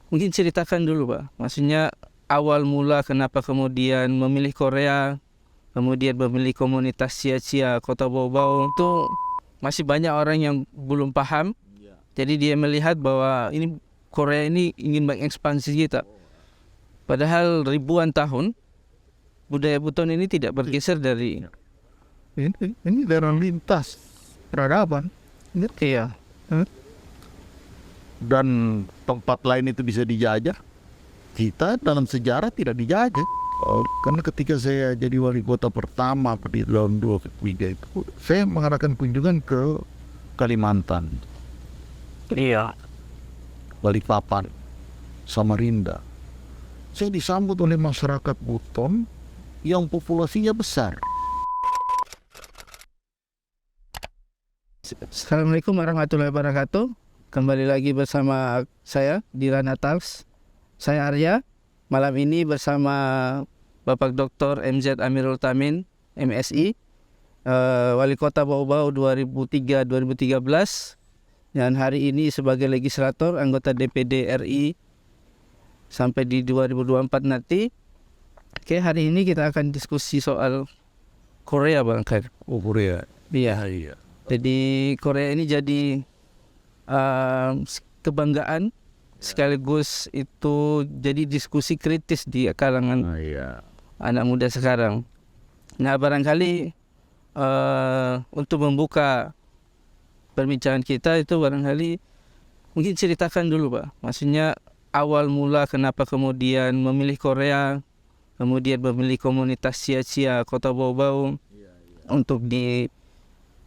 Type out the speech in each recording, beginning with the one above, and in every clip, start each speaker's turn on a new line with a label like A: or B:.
A: Mungkin ceritakan dulu Pak, maksudnya awal mula kenapa kemudian memilih Korea, kemudian memilih komunitas Cia-Cia Kota Bau-Bau. Itu masih banyak orang yang belum paham. Jadi dia melihat bahwa ini Korea ini ingin mengekspansi kita. Padahal ribuan tahun budaya Buton ini tidak bergeser dari
B: Ini daerah lintas peradaban.
A: iya.
B: Dan tempat lain itu bisa dijajah. Kita dalam sejarah tidak dijajah. Karena ketika saya jadi wali kota pertama di tahun 2003 itu, saya mengadakan kunjungan ke Kalimantan,
A: Iya.
B: Balikpapan, Samarinda. Saya disambut oleh masyarakat Buton yang populasinya besar.
A: Assalamualaikum warahmatullahi wabarakatuh. Kembali lagi bersama saya Dirana Talks. Saya Arya. Malam ini bersama Bapak Dr. MZ Amirul Tamin, MSI, Wali Kota Bau-Bau 2003-2013, dan hari ini sebagai legislator anggota DPD RI sampai di 2024 nanti. Oke, hari ini kita akan diskusi soal Korea, Bang Khair.
B: Oh, Korea.
A: Iya.
B: Iya.
A: Jadi Korea ini jadi kebanggaan, sekaligus itu jadi diskusi kritis di kalangan
B: Iya.
A: anak muda sekarang. Nah, barangkali untuk membuka perbincangan kita itu barangkali mungkin ceritakan dulu Pak, maksudnya awal mula kenapa kemudian memilih Korea, kemudian memilih komunitas Cia-Cia Kota Bau-Bau untuk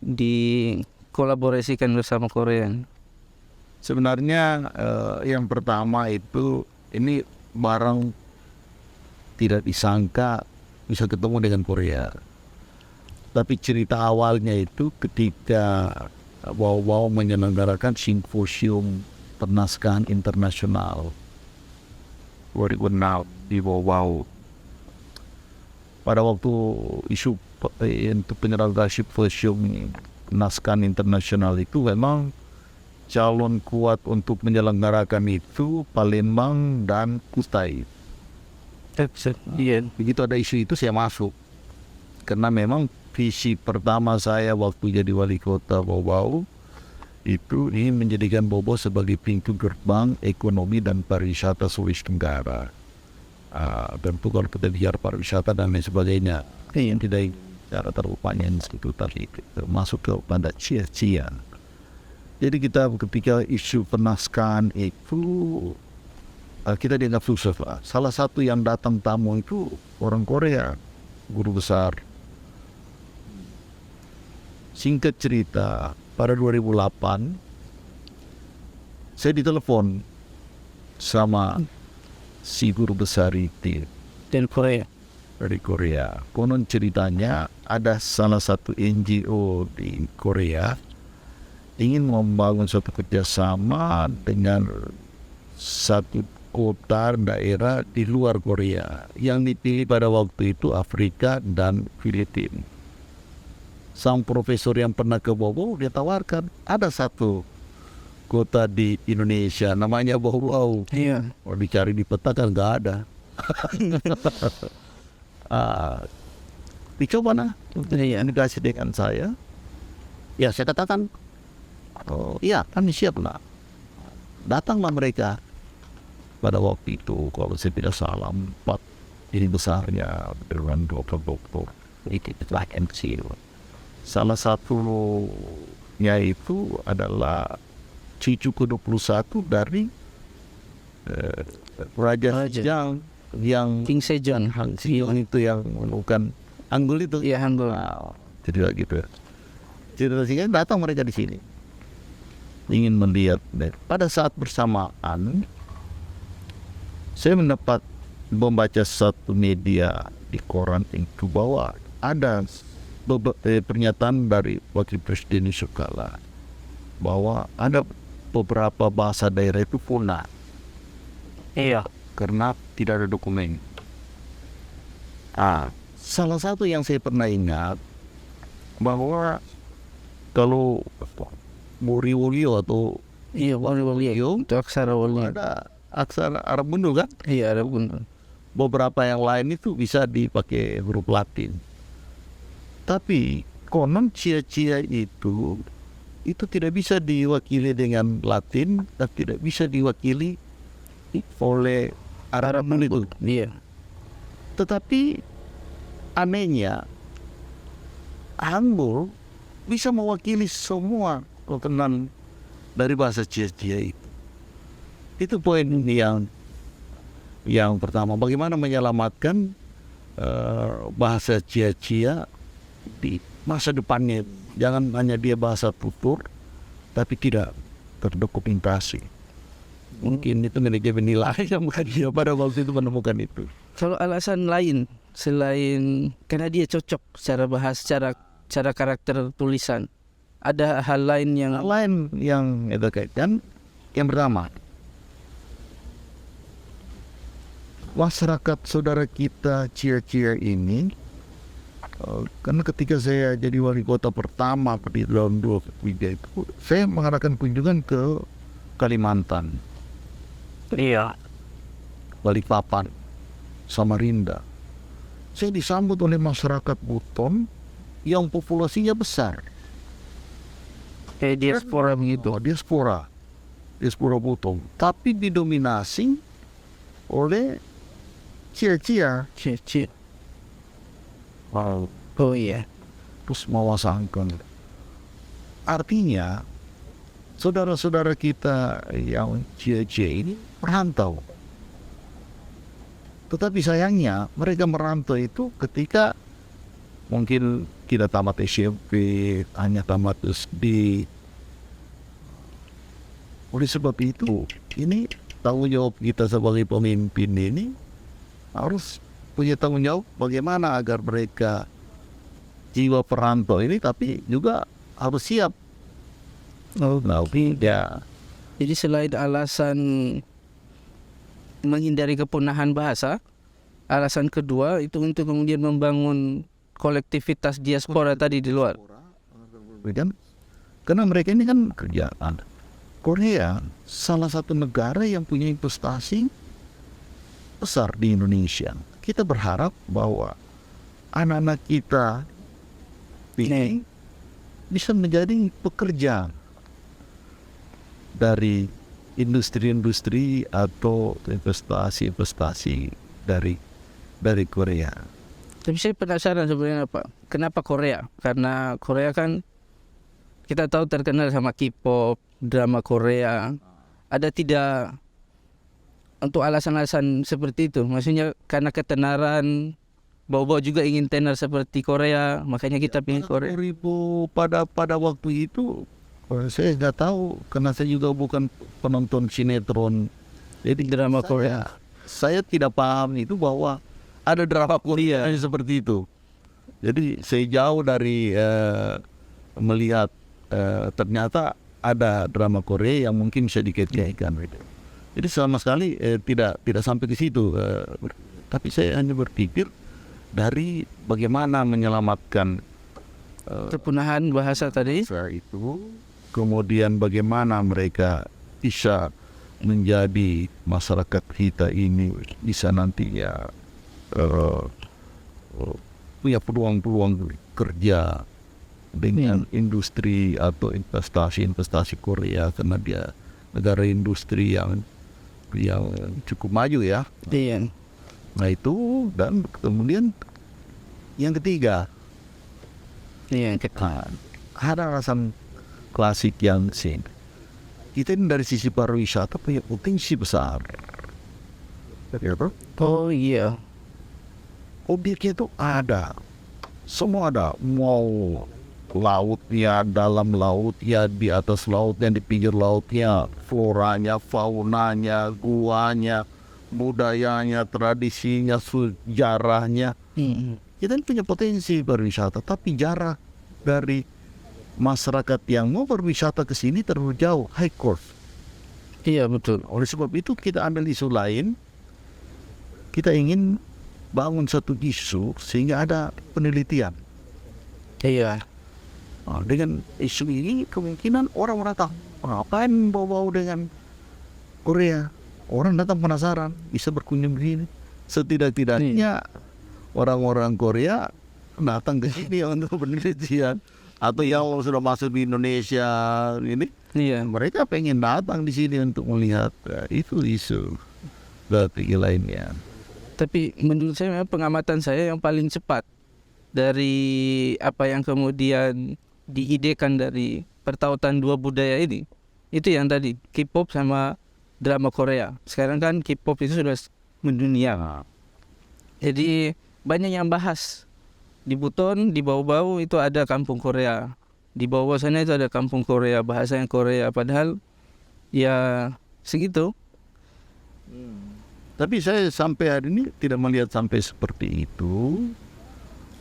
A: dikolaborasikan bersama Korea.
B: Sebenarnya yang pertama itu, ini barang tidak disangka bisa ketemu dengan Korea. Tapi cerita awalnya itu ketika Bau-Bau menyelenggarakan simposium penaskahan internasional 2006 di Bau-Bau. Pada waktu isu untuk penyelenggaraan simposium penaskahan internasional itu, memang calon kuat untuk menyelenggarakan itu Palembang dan Kutai.
A: Iya.
B: Begitu ada isu itu saya masuk, karena memang visi pertama saya waktu jadi wali kota Bau-Bau itu ingin menjadikan Bau-Bau sebagai pintu gerbang ekonomi dan pariwisata Sulawesi Tenggara. Tentu kalau kita bicara pariwisata dan lain sebagainya, tidak cara terupanya itu tadi masuk ke pada Cia-Cia. Jadi kita ketika isu penaskahan itu kita dianggap sukses lah. Salah satu yang datang tamu itu orang Korea, guru besar. Singkat cerita, pada 2008 saya ditelepon sama si guru besar itu
A: Dan Korea.
B: dari Korea. Konon ceritanya ada salah satu NGO di Korea ingin membangun suatu kerjasama dengan satu kota daerah di luar Korea yang dipilih pada waktu itu Afrika dan Filipina. Sang profesor yang pernah ke Bau-Bau dia tawarkan ada satu kota di Indonesia namanya Bau-Bau.
A: Iya.
B: Kalau dicari di peta kan nggak ada. Dicoba nah
A: Iya.
B: negosiasi dengan saya. Ya saya katakan, oh iya kami siap lah. Datanglah mereka pada waktu itu, kalau saya tidak salah 4 ini besarnya dengan dokter-dokter itu MC. Salah satunya itu adalah cucu ke-21 dari Raja Sejong yang
A: King Sejong.
B: Sejong itu yang menemukan Anggul itu.
A: Iya, Hanggul.
B: Jadi gitu. Cerita singkat datang mereka di sini ingin melihat. Pada saat bersamaan saya mendapat membaca satu media di koran itu bahwa ada pernyataan dari Wakil Presiden Yusuf Kala bahwa ada beberapa bahasa daerah itu punah.
A: Iya.
B: Karena tidak ada dokumen. Salah satu yang saya pernah ingat bahwa kalau Wuri-Wuri atau
A: Iya, Wali-Wali. Itu aksara Wali.
B: ada aksara Arab Bundo kan.
A: Iya, ada pun.
B: Beberapa yang lain itu bisa dipakai huruf Latin. Tapi konon cia-cia itu tidak bisa diwakili dengan Latin dan tidak bisa diwakili oleh Arab Bundo itu.
A: Iya.
B: Tetapi anehnya Hangul bisa mewakili semua kotonan dari bahasa cia-cia itu. Itu poin yang pertama. Bagaimana menyelamatkan bahasa cia-cia di masa depannya. Jangan hanya dia bahasa tutur, tapi tidak terdokumentasi. Mungkin itu manajemen nilai yang bukan dia pada waktu itu menemukan itu.
A: Kalau alasan lain selain karena dia cocok secara bahasa, cara karakter tulisan, ada hal lain yang
B: Hal lain yang itu kaitkan, yang pertama, masyarakat saudara kita Cia-Cia ini, karena ketika saya jadi wali kota pertama di tahun 2003 itu, saya mengadakan kunjungan ke Kalimantan,
A: iya,
B: Balikpapan, Samarinda. Saya disambut oleh masyarakat Buton yang populasinya besar.
A: kayak diaspora begitu.
B: Diaspora Buton, tapi didominasi oleh Cia-Cia.
A: Cie. Oh iya.
B: Terus mewasangkan. Artinya saudara-saudara kita yang Cia-Cia ini merantau. Tetapi sayangnya mereka merantau itu ketika mungkin tidak tamat SMP, hanya tamat SD. Oleh sebab itu, ini tanggung jawab kita sebagai pemimpin ini harus punya tanggung jawab bagaimana agar mereka jiwa perantau ini tapi juga harus siap. Ya.
A: Jadi selain alasan menghindari kepunahan bahasa, alasan kedua itu untuk kemudian membangun kolektivitas diaspora tadi di luar.
B: Kan? Karena mereka ini kan kerjaan. Korea salah satu negara yang punya investasi besar di Indonesia. Kita berharap bahwa anak-anak kita ini bisa menjadi pekerja dari industri-industri atau investasi-investasi dari Korea.
A: Tapi saya penasaran sebenarnya Pak, kenapa Korea? Karena Korea kan kita tahu terkenal sama K-pop, drama Korea. Ada tidak untuk alasan-alasan seperti itu? Maksudnya karena ketenaran, bawa-bawa juga ingin tenar seperti Korea, makanya kita pilih Korea.
B: Pada waktu itu saya nggak tahu karena saya juga bukan penonton sinetron. Jadi
A: Drama Korea.
B: Saya tidak paham itu bahwa ada drama Korea seperti itu. Jadi saya jauh dari melihat ternyata ada drama Korea yang mungkin bisa dikaitkan. Jadi sama sekali tidak sampai ke situ. Tapi saya hanya berpikir dari bagaimana menyelamatkan
A: Kepunahan bahasa tadi.
B: itu, kemudian bagaimana mereka bisa menjadi masyarakat kita ini bisa nantinya punya peluang-peluang kerja dengan industri atau investasi Korea karena dia negara industri yang cukup maju ya.
A: Iya.
B: Nah itu, dan kemudian yang ketiga, ada alasan klasik yang kita ini dari sisi pariwisata punya potensi besar.
A: Oh iya.
B: Objeknya itu ada, semua ada, mau lautnya, dalam lautnya, di atas lautnya, di pinggir lautnya, floranya, faunanya, guanya, budayanya, tradisinya, sejarahnya. Kita ini punya potensi pariwisata, tapi jarak dari masyarakat yang mau berwisata ke sini terlalu jauh, high cost.
A: Iya betul.
B: Oleh sebab itu kita ambil isu lain, kita ingin bangun satu isu sehingga ada penelitian.
A: Iya.
B: Nah, dengan isu ini kemungkinan orang tahu ngapain bau-bau dengan Korea. orang datang penasaran bisa berkunjung ke sini. Setidak-tidaknya orang-orang Korea datang ke sini untuk penelitian, atau yang sudah masuk di Indonesia ini,
A: Iya.
B: mereka pengen datang di sini untuk melihat itu isu strategi lainnya.
A: Tapi menurut saya memang pengamatan saya yang paling cepat dari apa yang kemudian diidekan dari pertautan dua budaya ini, itu yang tadi K-pop sama drama Korea. Sekarang kan K-pop itu sudah mendunia. Jadi banyak yang bahas. Di Buton, di Bau-Bau itu ada kampung Korea. Di bawah sana itu ada kampung Korea, bahasanya Korea. Padahal ya segitu.
B: Tapi saya sampai hari ini tidak melihat sampai seperti itu,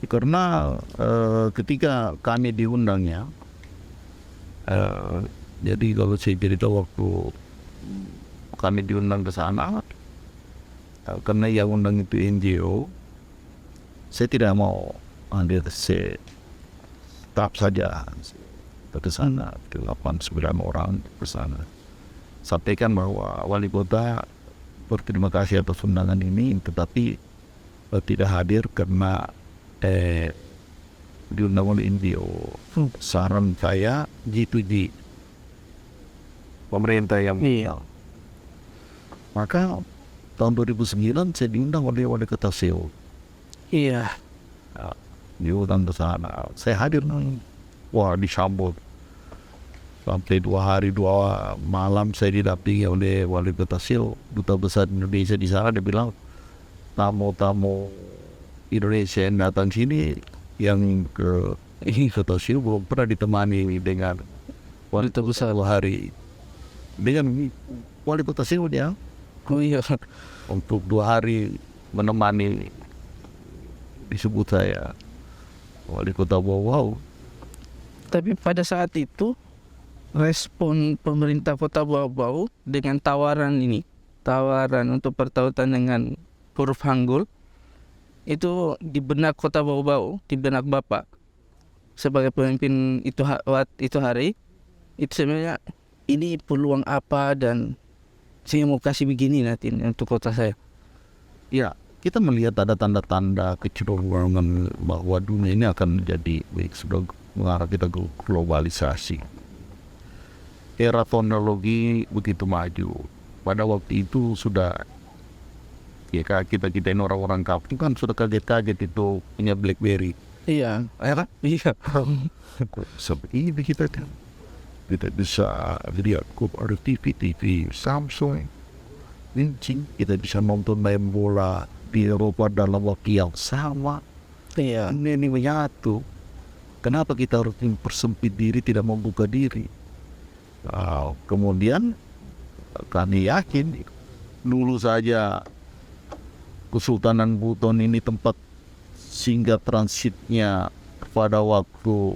B: karena ketika kami diundangnya, jadi kalau saya cerita waktu kami diundang ke sana, karena yang undang itu NGO, saya tidak mau hadir, saya tetap saja ke sana, 8-9 orang ke sana. Sampaikan bahwa wali kota berterima kasih atas undangan ini, tetapi tidak hadir karena diundang oleh NGO. Saran saya G2G, pemerintah yang maka tahun 2009 saya diundang oleh wali kota Seoul.
A: Iya.
B: Diundang ke sana, saya hadir, wah disambut sampai 2 hari 2 malam. Saya didampingi oleh wali kota Seoul, duta besar Indonesia di sana. Dia bilang tamu-tamu Indonesia yang datang sini yang ke kota Seoul belum pernah ditemani dengan wali
A: Duta besar.
B: 2 hari dengan wali kota Seoul ya,
A: Oh iya.
B: untuk 2 hari menemani. Disebut saya wali kota Bau-Bau.
A: Tapi pada saat itu respon pemerintah kota Bau-Bau dengan tawaran untuk pertautan dengan huruf Hangul, itu di benak kota Bau-Bau, di benak Bapak sebagai pemimpin itu hari, itu sebenarnya ini peluang apa, dan saya mau kasih begini nanti untuk kota saya.
B: Ya, kita melihat ada tanda-tanda kecenderungan bahwa dunia ini akan menjadi sudah mengarah kita ke globalisasi. Era teknologi begitu maju. Pada waktu itu sudah, ya kita ini orang-orang kampung kan sudah kaget-kaget itu punya BlackBerry.
A: Iya, kan? Iya.
B: Seperti ini kita tidak bisa lihat ada TV Samsung, kita bisa nonton main bola di Eropa dalam waktu yang sama.
A: Iya.
B: Ini menyatu. Kenapa kita harus mempersempit diri, tidak membuka diri? Kemudian kami yakin dulu saja Kesultanan Buton ini tempat singgah transitnya pada waktu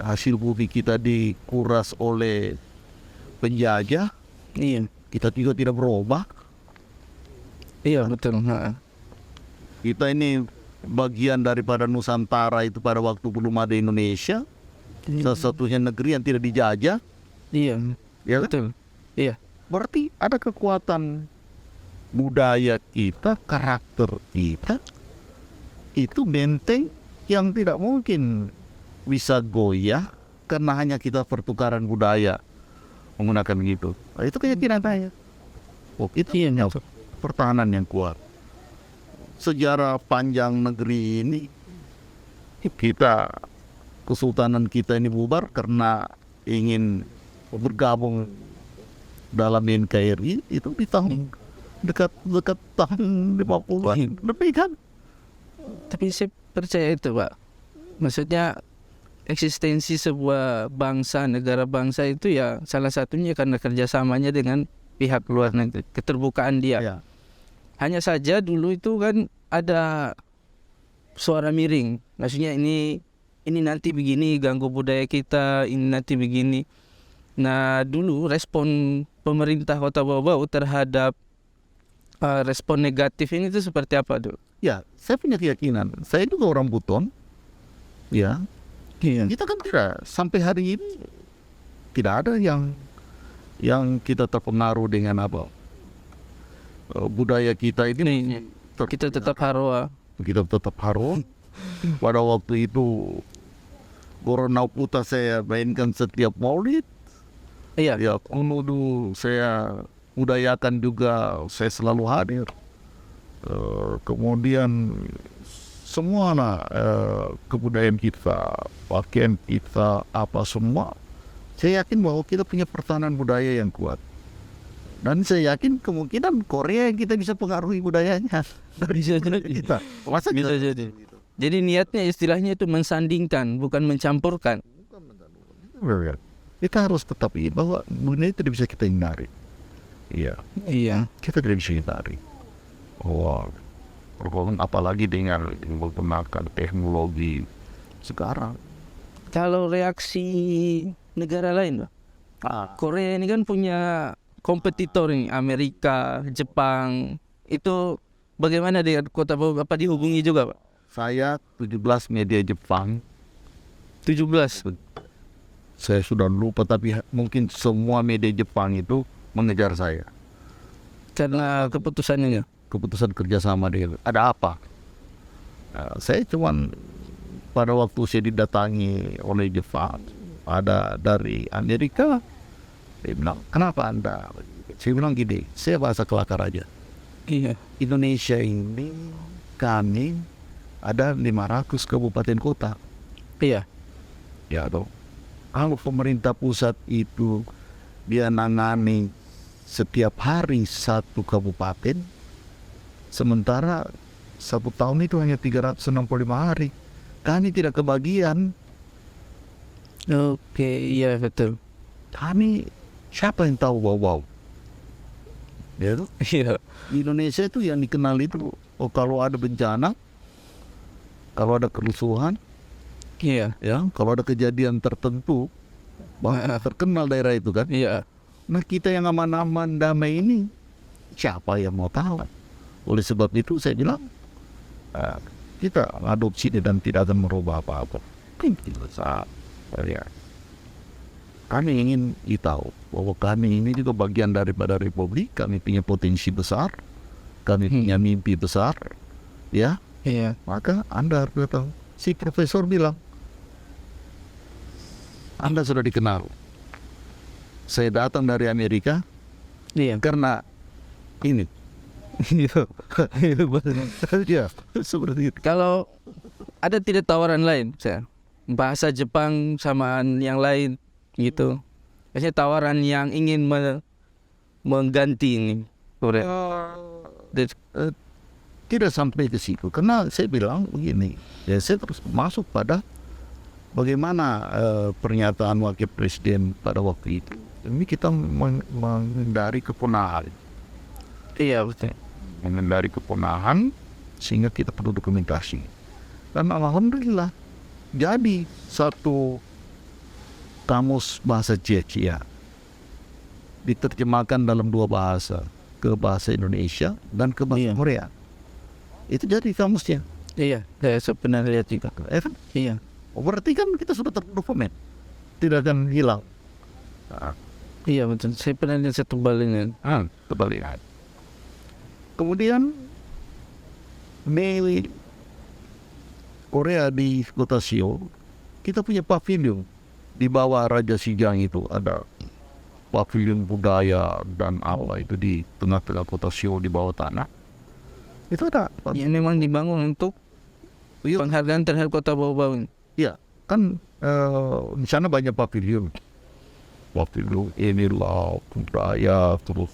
B: hasil bumi kita dikuras oleh penjajah.
A: Iya.
B: Kita juga tidak berubah.
A: Iya, betul.
B: Kita ini bagian daripada Nusantara itu pada waktu belum ada Indonesia. Satu-satunya negeri yang tidak dijajah.
A: Iya,
B: Ya kan?
A: betul. Iya.
B: Berarti ada kekuatan budaya kita, karakter kita, itu benteng yang tidak mungkin bisa goyah karena hanya kita pertukaran budaya menggunakan gitu. Itu keyakinan saya. Itu
A: Iya,
B: punya pertahanan yang kuat. Sejarah panjang negeri ini, Kesultanan kita ini bubar karena ingin bergabung dalam NKRI itu di tahun dekat tahun 50-an lebih kan.
A: Tapi saya percaya itu, Pak. Maksudnya eksistensi sebuah bangsa, negara bangsa itu ya salah satunya karena kerjasamanya dengan pihak luar negeri, keterbukaan dia.
B: Ya.
A: Hanya saja dulu itu kan ada suara miring. Maksudnya ini nanti begini ganggu budaya kita, ini nanti begini. Nah, dulu respon pemerintah Kota Bau-Bau terhadap respon negatif ini itu seperti apa, Dok?
B: Ya, saya punya keyakinan. Saya juga orang Buton. Ya,
A: Iya.
B: kita kan tidak sampai hari ini tidak ada yang yang kita terpengaruh dengan apa? Budaya kita ini
A: Kita tetap harus
B: kita tetap harus. Pada waktu itu Corona Puta saya mainkan setiap Maulid.
A: iya.
B: Ya, Kunudu saya budayakan juga, saya selalu hadir. Kemudian semua kebudayaan kita, pakaian kita, apa semua, saya yakin bahwa kita punya pertahanan budaya yang kuat. Dan saya yakin kemungkinan Korea yang kita bisa pengaruhi budayanya.
A: Bisa jadi.
B: Kita. Masa
A: Bisa
B: kita-
A: jadi. Jadi niatnya istilahnya itu mensandingkan, bukan mencampurkan.
B: Kita harus tetap ingat bahwa dunia itu tidak bisa kita hindari. Iya,
A: Iya.
B: kita tidak bisa hindari. Apalagi dengan menggunakan teknologi sekarang.
A: Kalau reaksi negara lain, Pak. Korea ini kan punya kompetitor ini, Amerika, Jepang. Itu bagaimana dengan Kota Bau? Apa dihubungi juga, Pak?
B: Saya 17 media Jepang,
A: 17.
B: saya sudah lupa, tapi mungkin semua media Jepang itu mengejar saya.
A: Karena keputusannya.
B: Keputusan kerjasama dengan ada apa? Saya cuman pada waktu saya didatangi oleh Jepang, ada dari Amerika, dia bilang, kenapa Anda? Saya bilang gini, saya bahasa kelakar aja.
A: Iya.
B: Indonesia ini kami ada 500 kabupaten kota.
A: Iya.
B: Ya toh. Kalau pemerintah pusat itu dia nangani setiap hari satu kabupaten, sementara 1 tahun itu hanya 365 hari. Kami tidak kebagian.
A: Oke, iya betul.
B: Kami siapa yang tahu wow. Ya toh?
A: Iya.
B: Indonesia itu yang dikenal itu kalau ada bencana, kalau ada kerusuhan,
A: Iya.
B: ya, kalau ada kejadian tertentu, terkenal daerah itu kan.
A: Iya.
B: Nah, kita yang aman-aman damai ini, siapa yang mau tahu? Oleh sebab itu saya bilang, kita adopsi ini dan tidak akan merubah apa-apa. Ya. Kami ingin tahu bahwa kami ini juga bagian daripada republik, kami punya potensi besar, kami punya mimpi besar, ya.
A: Iya.
B: Maka Anda harus tahu. Si profesor bilang, Anda sudah dikenal. Saya datang dari Amerika
A: Iya.
B: karena ini.
A: Iya.
B: Ya, seperti itu.
A: Kalau ada tidak tawaran lain, saya bahasa Jepang sama yang lain gitu. Biasanya tawaran yang ingin mengganti ini Korea.
B: Tidak sampai ke situ, karena saya bilang begini, ya saya terus masuk pada bagaimana pernyataan wakil presiden pada waktu itu. Ini kita menghindari kepunahan.
A: Iya betul.
B: Menghindari kepunahan sehingga kita perlu dokumentasi. Dan alhamdulillah jadi satu kamus bahasa Cia-Cia diterjemahkan dalam 2 bahasa, ke bahasa Indonesia dan ke bahasa
A: Iya.
B: Korea. Itu jadi kamusnya.
A: Iya, saya pernah lihat juga.
B: Kan?
A: Iya.
B: Berarti kan kita sudah terdokumen, tidak akan hilang.
A: Iya betul. Saya pernah lihat satu balingan.
B: Kebalikan. Kemudian di Korea di kota Seoul kita punya pavilion di bawah Raja Sijang itu ada pavilion budaya dan apa itu di tengah-tengah kota Seoul di bawah tanah. Itu ada.
A: Yang memang dibangun untuk
B: Iya.
A: penghargaan terhadap Kota Bau-Bau ini.
B: Iya, kan di sana banyak pavilion. Pavilion inilah budaya, terus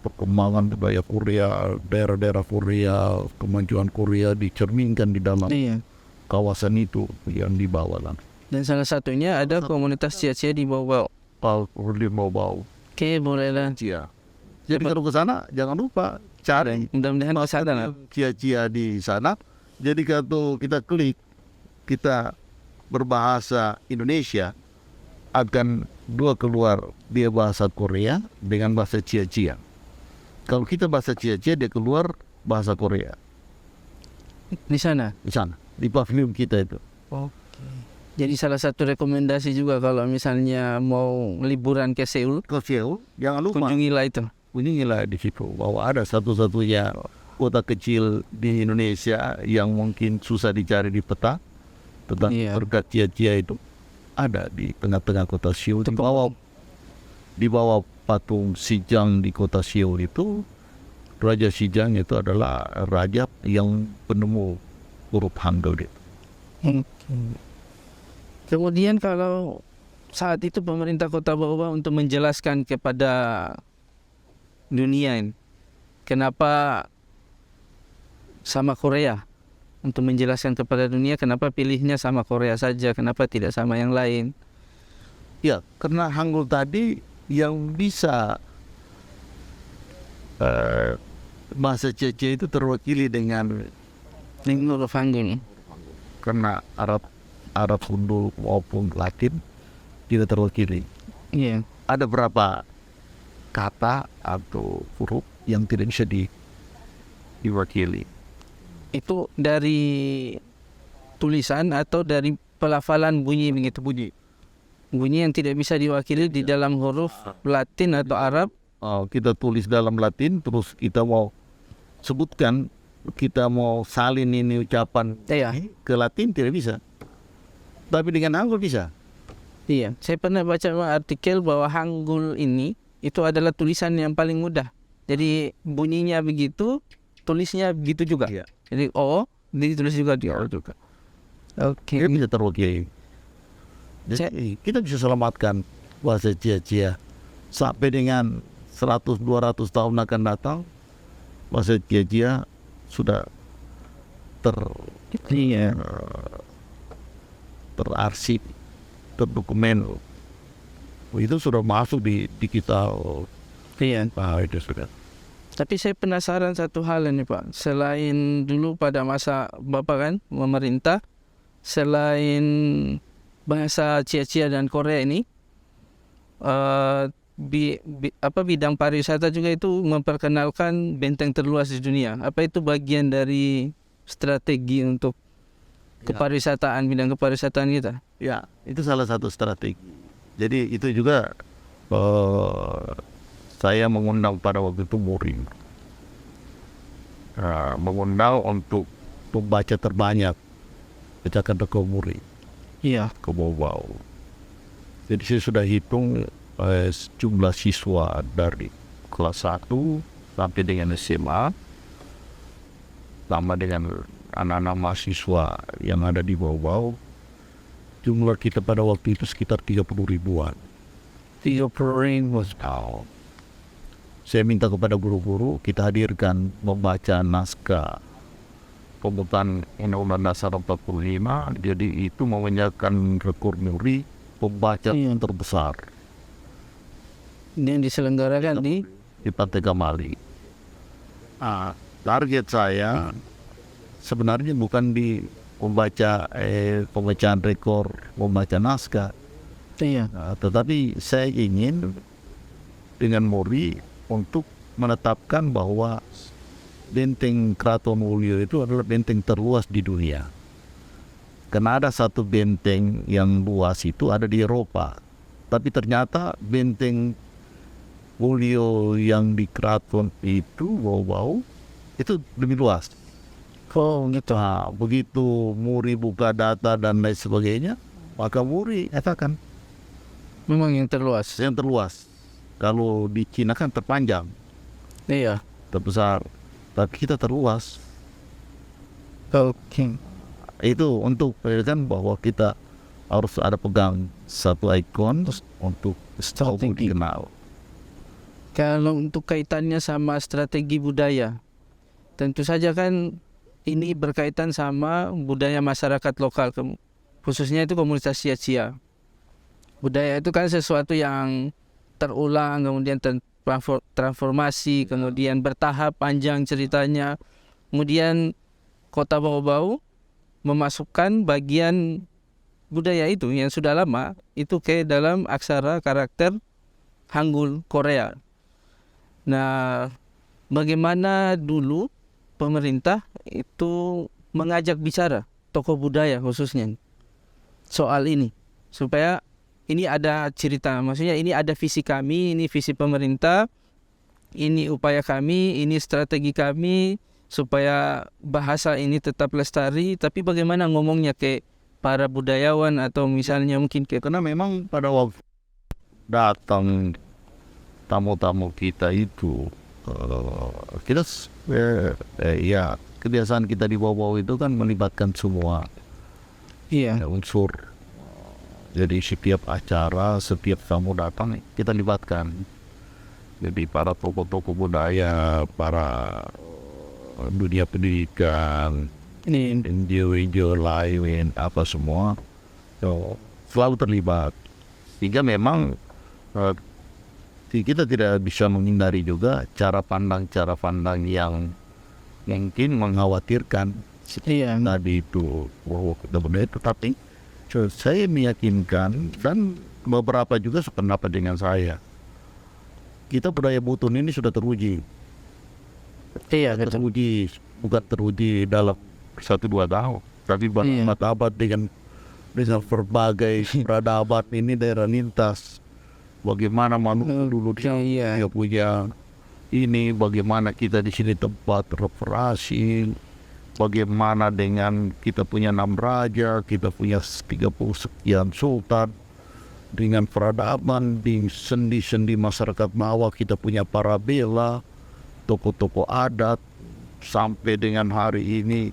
B: perkembangan budaya Korea, daerah-daerah Korea, kemajuan Korea dicerminkan di dalam
A: Iya.
B: kawasan itu yang dibawa lah.
A: Dan salah satunya ada komunitas Cia-Cia di Bau-Bau.
B: Pavilion Bau-Bau.
A: Oke, boleh lah.
B: Cia. Jadi kalau ke sana jangan lupa cari
A: Mudah-mudahan ke sana lah.
B: Cia-Cia di sana. Jadi kalau kita klik, kita berbahasa Indonesia, akan 2 keluar, dia bahasa Korea dengan bahasa Cia-Cia. Kalau kita bahasa Cia-Cia, dia keluar bahasa Korea
A: Di sana.
B: di sana, di pavilion kita itu.
A: Oke. Jadi salah satu rekomendasi juga kalau misalnya mau liburan ke Seoul,
B: Ke Seoul, jangan lupa
A: kunjungilah itu.
B: kunjungilah di situ bahwa ada satu-satunya kota kecil di Indonesia yang mungkin susah dicari di peta tentang
A: Iya.
B: berkat Cia-Cia itu ada di tengah-tengah kota Seoul
A: Itu
B: di bawah patung Sijang di kota Seoul itu. Raja Sijang itu adalah raja yang penemu huruf Hangul itu.
A: Kemudian kalau saat itu pemerintah Kota Baobab untuk menjelaskan kepada dunia ini, kenapa sama Korea, untuk menjelaskan kepada dunia kenapa pilihnya sama Korea saja, kenapa tidak sama yang lain.
B: Ya, karena Hangul tadi yang bisa bahasa Cia-Cia itu terwakili dengan
A: Dengan huruf Hangul.
B: karena Arab Sundul maupun Latin tidak terwakili.
A: Iya.
B: Ada berapa kata atau huruf yang tidak bisa diwakili.
A: Itu dari tulisan atau dari pelafalan bunyi begitu, bunyi yang tidak bisa diwakili di dalam huruf Latin atau Arab.
B: Kita tulis dalam Latin, terus kita mau sebutkan, kita mau salin ini ucapan
A: Iya.
B: ke Latin tidak bisa. Tapi dengan Hangul bisa.
A: Iya, saya pernah baca artikel bahwa Hangul ini itu adalah tulisan yang paling mudah. Jadi bunyinya begitu, tulisnya begitu juga.
B: Iya.
A: Jadi ditulis juga di O juga. Oke.
B: Dia bisa terwakili. Jadi kita bisa selamatkan bahasa Cia-Cia sampai dengan 100-200 tahun akan datang. Bahasa Cia-Cia sudah
A: Iya.
B: terarsip, terdokumen. Itu sudah masuk di kita.
A: Iya.
B: Itu sudah.
A: Tapi saya penasaran satu hal ini Pak. Selain dulu pada masa Bapak kan memerintah, selain bahasa Cia-Cia dan Korea ini, bidang pariwisata juga itu memperkenalkan benteng terluas di dunia. Apa itu bagian dari strategi untuk kepariwisataan, bidang kepariwisataan kita?
B: Ya, itu salah satu strategi. Jadi itu juga saya mengundang pada waktu itu Muri. Mengundang untuk pembaca terbanyak bacakan toko Muri
A: Iya.
B: ke Bau. Jadi saya sudah hitung jumlah siswa dari kelas 1 sampai dengan SMA, sama dengan anak-anak mahasiswa yang ada di Bau. Jumlah kita pada waktu itu sekitar 30 ribuan.
A: 30.000.
B: Saya minta kepada guru-guru kita hadirkan membaca naskah pembuatan Undang-Undang Dasar 45. Jadi itu memecahkan rekor muri pembaca terbesar
A: Ini yang diselenggarakan di
B: Pantai Gamali. Target saya sebenarnya bukan di pembacaan rekor membaca naskah.
A: Iya.
B: Tetapi saya ingin dengan Muri untuk menetapkan bahwa benteng Keraton Mulyo itu adalah benteng terluas di dunia. Karena ada satu benteng yang luas itu ada di Eropa. Tapi ternyata benteng Mulyo yang di Keraton itu Bau itu lebih luas.
A: Oh gitu.
B: Nah, begitu Muri buka data dan lain sebagainya, maka Muri katakan
A: Memang yang terluas.
B: yang terluas. Kalau di Cina kan terpanjang,
A: Iya.
B: terbesar, tapi kita terluas.
A: Oke.
B: Itu untuk menunjukkan bahwa kita harus ada pegang satu ikon untuk
A: Strategi.
B: dikenal.
A: Kalau untuk kaitannya sama strategi budaya, tentu saja kan ini berkaitan sama budaya masyarakat lokal, khususnya itu komunitas Cia-Cia. Budaya itu kan sesuatu yang terulang, kemudian transformasi, kemudian bertahap panjang ceritanya. Kemudian Kota Bau memasukkan bagian budaya itu yang sudah lama itu ke dalam aksara karakter Hangul Korea. Nah, bagaimana dulu pemerintah itu mengajak bicara tokoh budaya khususnya soal ini, supaya ini ada cerita, maksudnya ini ada visi kami, ini visi pemerintah, ini upaya kami, ini strategi kami supaya bahasa ini tetap lestari, tapi bagaimana ngomongnya ke para budayawan atau misalnya mungkin ke
B: Karena memang pada waktu datang tamu-tamu kita itu kita ya kebiasaan kita di bawah itu kan melibatkan semua unsur. Jadi setiap acara, setiap tamu datang kita libatkan. Jadi para tokoh-tokoh budaya, para dunia pendidikan,
A: ini
B: NGO lain, apa semua, selalu terlibat. Sehingga memang kita tidak bisa menghindari juga cara pandang yang mungkin mengkhawatirkan tadi itu budaya, tetapi saya meyakinkan dan beberapa juga sependapat dengan saya. Kita budaya Buton ini sudah teruji. Teruji, bukan teruji dalam 1-2 tahun, tapi berabad-abad dengan berbagai peradaban ini daerah lintas. Bagaimana manusia dulu dia punya ini, bagaimana kita di sini tempat referasi, bagaimana dengan kita punya 6 raja, kita punya 30 sekian sultan, dengan peradaban di sendi-sendi masyarakat bawah kita punya para bela, tokoh-tokoh adat, sampai dengan hari ini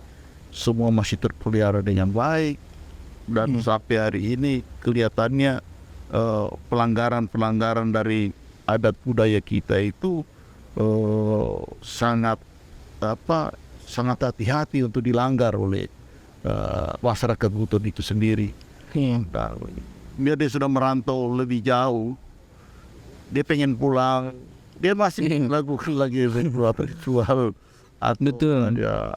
B: semua masih terpelihara dengan baik, dan sampai hari ini kelihatannya pelanggaran-pelanggaran dari adat budaya kita itu sangat hati-hati untuk dilanggar oleh masyarakat Buton itu sendiri. Dia sudah merantau lebih jauh, dia pengen pulang, dia masih lagi ritual atau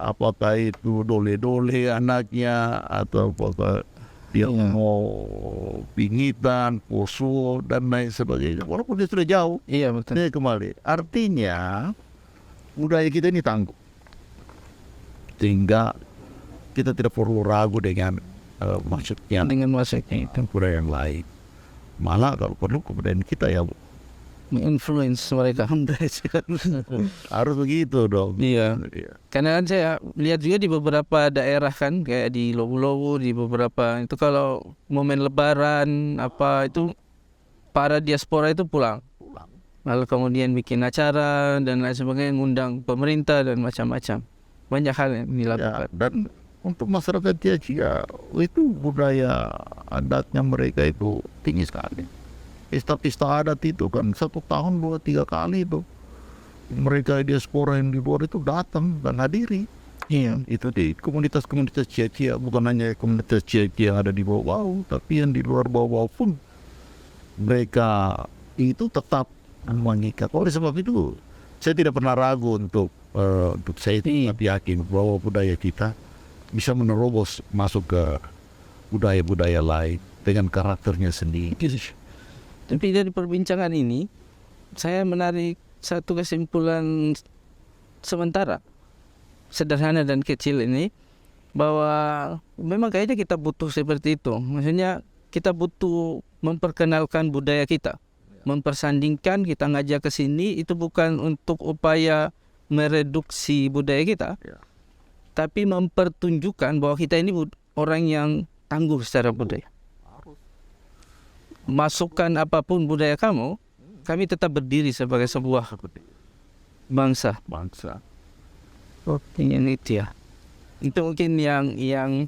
B: apakah itu dole-dole anaknya atau apakah dia mau pingitan, poso dan lain sebagainya, walaupun dia sudah jauh. Dia kembali. Artinya budaya kita ini tangguh, sehingga kita tidak perlu ragu dengan maksudnya itu budaya yang lain. Malah kalau perlu kebudayaan kita ya
A: menginfluence mereka.
B: Harus begitu dong.
A: Karena kan saya lihat juga di beberapa daerah kan, kayak di Lowu-Lowu, di beberapa itu kalau momen lebaran apa itu para diaspora itu pulang. Lalu kemudian bikin acara dan lain sebagainya, ngundang pemerintah dan macam-macam. Banyak hal yang dilakukan.
B: Dan untuk masyarakat Tiacia itu budaya adatnya mereka itu tinggi sekali. Pesta-pesta adat itu kan 1 tahun 2-3 kali itu mereka diaspora yang di luar itu datang dan hadiri. Itu di komunitas-komunitas Tiacia, bukan hanya komunitas Tiacia yang ada di bawah, tapi yang di luar bawah pun mereka itu tetap mengikat. Oleh sebab itu saya tidak pernah ragu untuk saya tetap yakin bahwa budaya kita bisa menerobos masuk ke budaya-budaya lain dengan karakternya sendiri.
A: Tapi dari perbincangan ini saya menarik satu kesimpulan sementara, sederhana dan kecil ini, bahwa memang kayaknya kita butuh seperti itu. Maksudnya kita butuh memperkenalkan budaya kita, mempersandingkan, kita ngajak ke sini itu bukan untuk upaya mereduksi budaya kita, tapi mempertunjukkan bahwa kita ini orang yang tangguh secara budaya. Masukkan apapun budaya kamu, kami tetap berdiri sebagai sebuah bangsa. Ini itu ya. Itu mungkin yang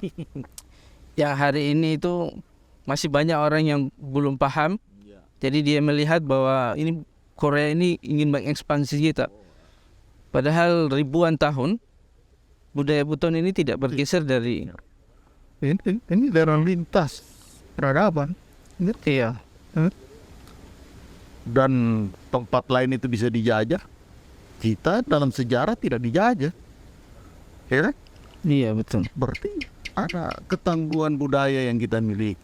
A: hari ini itu masih banyak orang yang belum paham. Jadi dia melihat bahwa ini Korea ini ingin mengekspansi kita. Padahal ribuan tahun budaya Buton ini tidak bergeser dari
C: ini daerah lintas peradaban.
B: Dan tempat lain itu bisa dijajah. Kita dalam sejarah tidak dijajah.
A: Iya betul.
B: Berarti ada ketangguhan budaya yang kita miliki.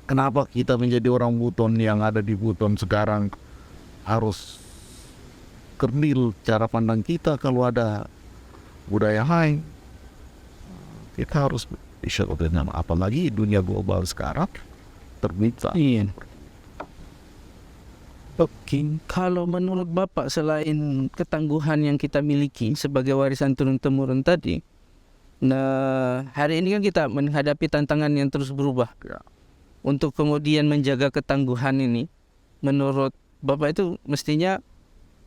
B: Kenapa kita menjadi orang Buton yang ada di Buton sekarang harus kerdil cara pandang kita kalau ada budaya lain? Kita harus bisa dengan apalagi dunia global sekarang terbuka.
A: Iya. Oke, kalau menurut Bapak selain ketangguhan yang kita miliki sebagai warisan turun-temurun tadi, nah hari ini kan kita menghadapi tantangan yang terus berubah.
B: Ya.
A: Untuk kemudian menjaga ketangguhan ini, menurut Bapak itu mestinya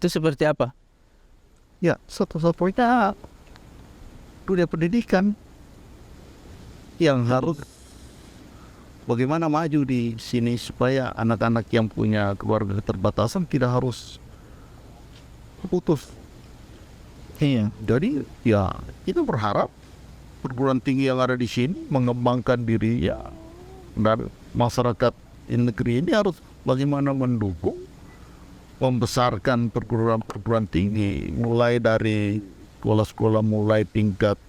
A: itu seperti apa?
C: Ya, satu-satunya dunia pendidikan.
B: Yang harus bagaimana maju di sini supaya anak-anak yang punya keluarga keterbatasan tidak harus putus.
A: Iya.
B: Jadi ya kita berharap perguruan tinggi yang ada di sini mengembangkan diri ya, dan masyarakat di negeri ini harus bagaimana mendukung membesarkan perguruan tinggi mulai dari sekolah-sekolah mulai tingkat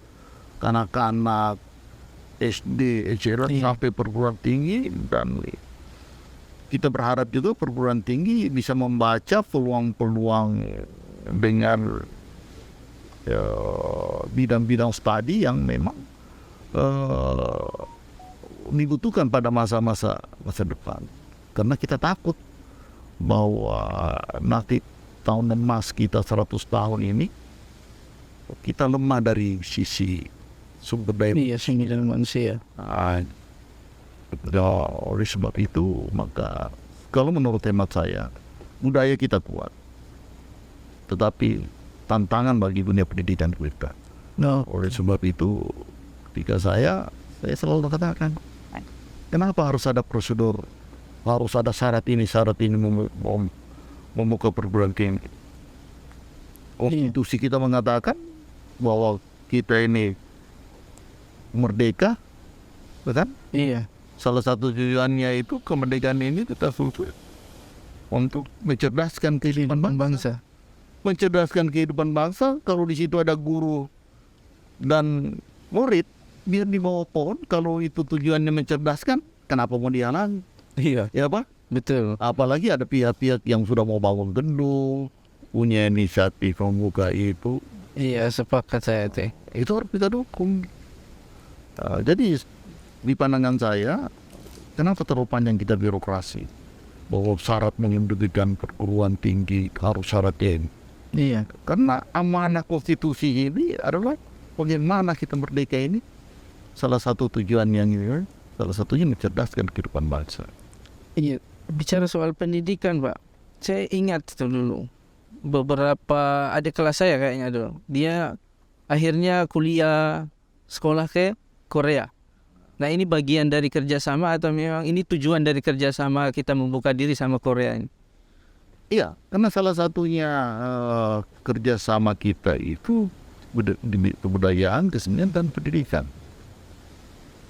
B: kanak-kanak SD, eceran
A: Iya.
B: sampai perguruan tinggi, dan kita berharap juga perguruan tinggi bisa membaca peluang-peluang dengan ya, bidang-bidang studi yang memang dibutuhkan pada masa depan. Karena kita takut bahwa nanti tahun emas kita 100 tahun ini kita lemah dari sisi sumber daya.
A: Iya, sembilan manusia.
B: Oleh sebab itu, maka kalau menurut hemat saya, budaya kita kuat, tetapi tantangan bagi dunia pendidikan kita.
A: No.
B: Oleh sebab itu, ketika saya selalu katakan, kenapa harus ada prosedur, harus ada syarat ini membuka perguruan tinggi. Konstitusi kita mengatakan bahwa kita ini merdeka, betul?
A: Iya.
B: Salah satu tujuannya itu kemerdekaan ini kita fokus untuk mencerdaskan kehidupan bangsa. Mencerdaskan kehidupan bangsa. Kalau di situ ada guru dan murid, biar di bawah pohon. Kalau itu tujuannya mencerdaskan, kenapa mau dihalangi?
A: Iya.
B: Ya Pak?
A: Betul.
B: Apalagi ada pihak-pihak yang sudah mau bangun gedung, punya inisiatif membuka itu.
A: Iya, sepakat saya teh.
B: Itu harus kita dukung. Jadi di pandangan saya, kenapa terlalu panjang kita birokrasi? Bahwa syarat mendirikan perguruan tinggi harus syarat ini.
A: Iya.
B: Karena amanah konstitusi ini adalah bagaimana kita merdeka ini. Salah satu tujuan yang ini, salah satunya mencerdaskan kehidupan bangsa.
A: Iya. Bicara soal pendidikan, Pak, saya ingat itu dulu. Beberapa adik kelas saya kayaknya dulu. Dia akhirnya kuliah sekolah ke Korea. Nah, ini bagian dari kerjasama atau memang ini tujuan dari kerjasama kita membuka diri sama Korea ini?
B: Iya, karena salah satunya kerjasama kita itu di kebudayaan, kesenian, dan pendidikan.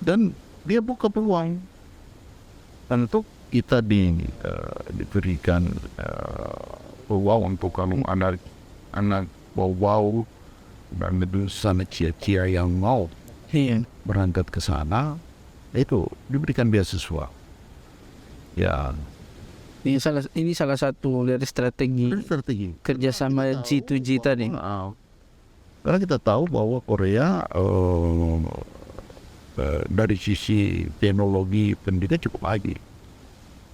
B: Dan dia buka peluang untuk kita diberikan peluang untuk kalau anak bau-bau dan itu sana cia-cia yang mau
A: Iya.
B: berangkat ke sana, itu diberikan beasiswa. Ya,
A: Ini salah satu dari strategi kerjasama G2G tadi.
B: Karena kita tahu bahwa Korea dari sisi teknologi pendidikan cukup baik.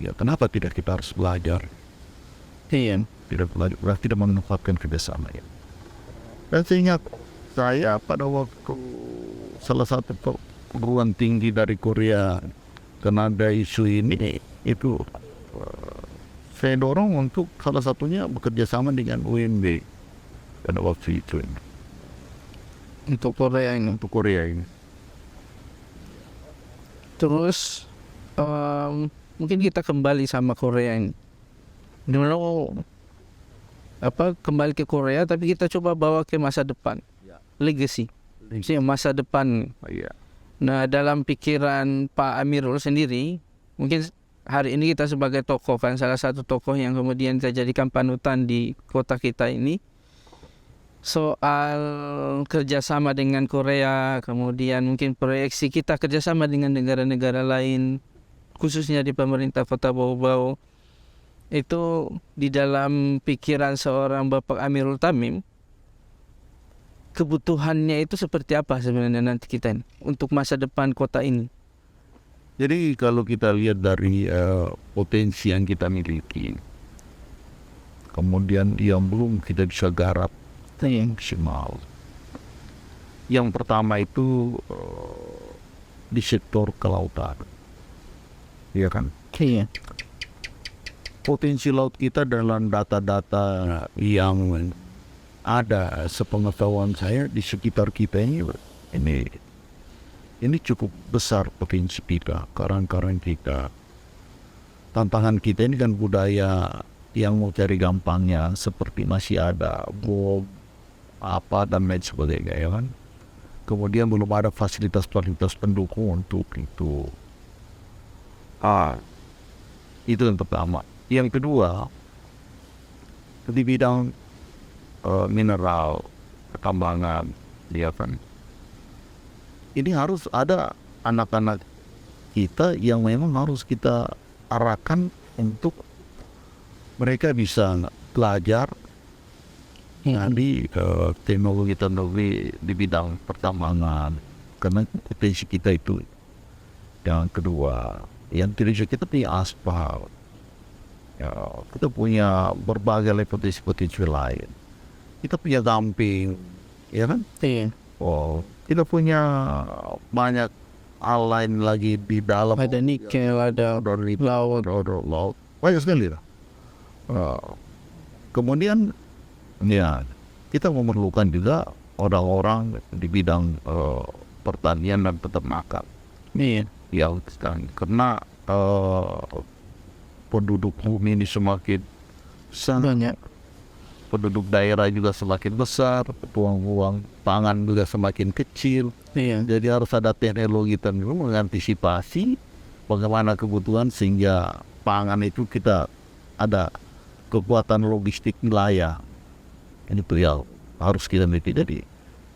B: Ya, kenapa tidak kita harus belajar?
A: Iya.
B: Tidak memanfaatkan kerjasama ya. Dan seingat saya pada waktu salah satu perguruan tinggi dari Korea karena ada isu ini, itu saya dorong untuk salah satunya bekerja sama dengan UNB pada waktu itu
A: Untuk Korea ini.
B: untuk Korea ini.
A: Terus mungkin kita kembali sama Korea ini. Dulu kembali ke Korea, tapi kita coba bawa ke masa depan. Legacy. Masa depan.
B: Iya.
A: Nah, dalam pikiran Pak Amirul sendiri, mungkin hari ini kita sebagai tokoh kan, salah satu tokoh yang kemudian kita jadikan panutan di kota kita ini, soal kerjasama dengan Korea, kemudian mungkin proyeksi kita kerjasama dengan negara-negara lain, khususnya di pemerintah Kota Bau-Bau, itu di dalam pikiran seorang Bapak Amirul Tamim, kebutuhannya itu seperti apa sebenarnya nanti kita ini untuk masa depan kota ini?
B: Jadi kalau kita lihat dari potensi yang kita miliki, kemudian yang belum kita bisa garap maksimal. Yang pertama itu di sektor kelautan, ya kan?
A: Iya.
B: Potensi laut kita dalam data-data yang ada sepengetahuan saya di sekitar kita ini cukup besar potensi kita, karang-karang kita. Tantangan kita ini kan budaya yang mau cari gampangnya, seperti masih ada bom, apa dan lain sebagainya, ya kan. Kemudian belum ada fasilitas-fasilitas pendukung untuk itu. Itu yang pertama. Yang kedua, di bidang mineral, pertambangan, ya kan. Ini harus ada anak-anak kita yang memang harus kita arahkan untuk mereka bisa belajar di teknologi di bidang pertambangan, karena potensi kita itu. Yang kedua, yang ketiga kita punya aspal, ya, kita punya berbagai potensi-potensi lain. Kita punya dumping, ya kan?
A: Iya.
B: Kita punya banyak hal lain lagi di dalam.
A: Ada nikel, ada laut.
B: Laut. Banyak sekali lah. Kemudian ya kita memerlukan juga orang-orang di bidang pertanian dan peternakan.
A: Iya.
B: Ya sekarang karena penduduk bumi ini semakin besar,
A: Banyak.
B: penduduk daerah juga semakin besar, ruang pangan juga semakin kecil.
A: Iya.
B: Jadi harus ada teknologi dan mengantisipasi bagaimana kebutuhan sehingga pangan itu kita ada kekuatan logistik wilayah. Ini tuh ya harus kita miliki. Jadi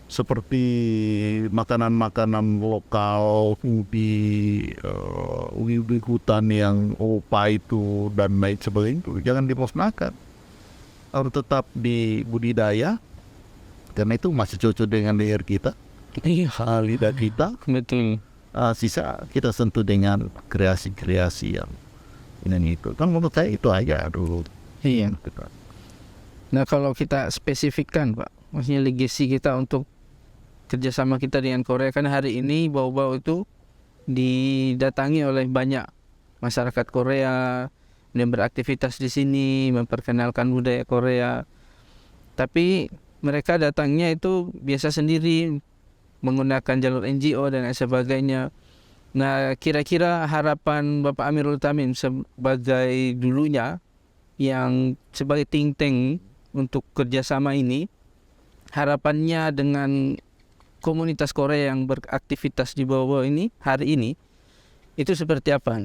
B: seperti makanan-makanan lokal di hutan yang opa itu dan lain sebagainya itu jangan dimusnahkan, harus tetap dibudidaya karena itu masih cocok dengan leher kita,
A: Iya.
B: lidah kita.
A: Betul.
B: Sisa kita sentuh dengan kreasi-kreasi yang ini itu. Kan menurut saya itu aja dulu.
A: Iya. Nah kalau kita spesifikkan Pak, maksudnya legasi kita untuk kerjasama kita dengan Korea, kan hari ini Bau-Bau itu didatangi oleh banyak masyarakat Korea dan beraktivitas di sini, memperkenalkan budaya Korea. Tapi mereka datangnya itu biasa sendiri, menggunakan jalur NGO dan sebagainya. Nah, kira-kira harapan Bapak Amirul Tamin sebagai dulunya yang sebagai think tank untuk kerjasama ini, harapannya dengan komunitas Korea yang beraktivitas di bawah ini hari ini itu seperti apa?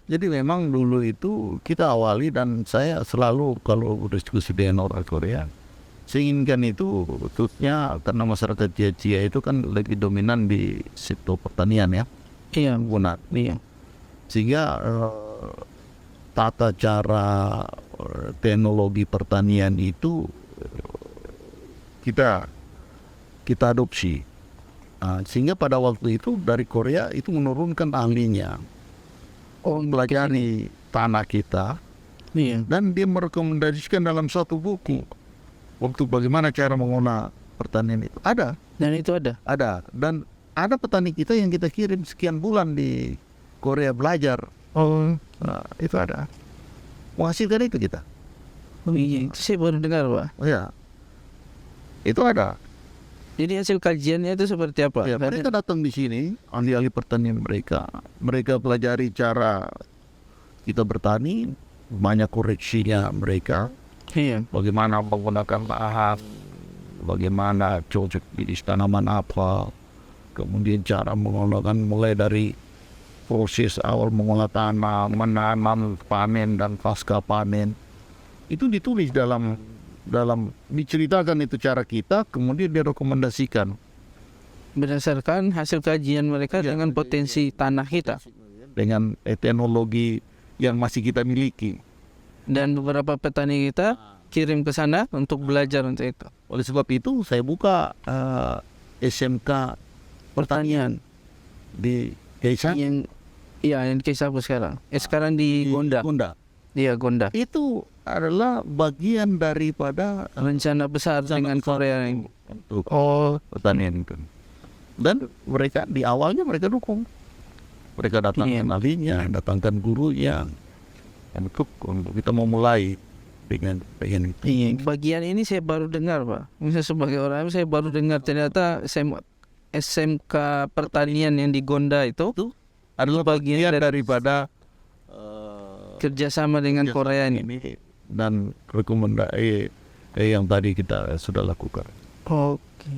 B: Jadi memang dulu itu kita awali, dan saya selalu kalau berdiskusi dengan orang Korea, saya inginkan itu khususnya karena masyarakat Jia itu kan lebih dominan di sektor pertanian ya.
A: Iya,
B: Benar.
A: iya.
B: Sehingga tata cara teknologi pertanian itu kita adopsi. Sehingga pada waktu itu dari Korea itu menurunkan ahlinya, pelajari tanah kita,
A: Iya.
B: dan dia merekomendasikan dalam satu buku untuk bagaimana cara mengolah pertanian itu. Ada, dan ada petani kita yang kita kirim sekian bulan di Korea belajar. Itu ada. Menghasilkan itu kita.
A: Oh iya, itu saya baru dengar Pak.
B: Ya, itu ada.
A: Jadi hasil kajiannya itu seperti apa?
B: Ya, mereka datang di sini, ahli-ahli pertanian mereka pelajari cara kita bertani, banyak koreksinya mereka.
A: Iya.
B: Bagaimana menggunakan lahan, bagaimana cocok jenis tanaman apa, kemudian cara mengolahkan mulai dari proses awal mengolah tanah, menanam, panen dan pasca panen. Itu ditulis dalam diceritakan itu cara kita, kemudian direkomendasikan
A: Berdasarkan hasil kajian mereka dengan potensi tanah kita
B: dengan teknologi yang masih kita miliki.
A: dan beberapa petani kita kirim ke sana untuk belajar untuk itu.
B: Oleh sebab itu saya buka SMK pertanian di Kaisar.
A: Yang yang di Kisahku sekarang. Sekarang di Gonda.
B: Gonda.
A: Iya, Gonda.
B: Itu adalah bagian daripada
A: Rencana besar dengan Korea ini.
B: untuk
A: Oh,
B: pertanian itu. Dan mereka di awalnya mereka dukung. Mereka datangkan ahlinya, datangkan gurunya untuk kita mau mulai dengan pengen itu.
A: iya. Bagian ini saya baru dengar, Pak. Misalnya sebagai orang saya baru dengar ternyata SMK pertanian yang di Gonda itu
B: Adalah bagian daripada
A: kerjasama dengan Korea ini.
B: dan rekomendasi yang tadi kita sudah lakukan.
A: Oke.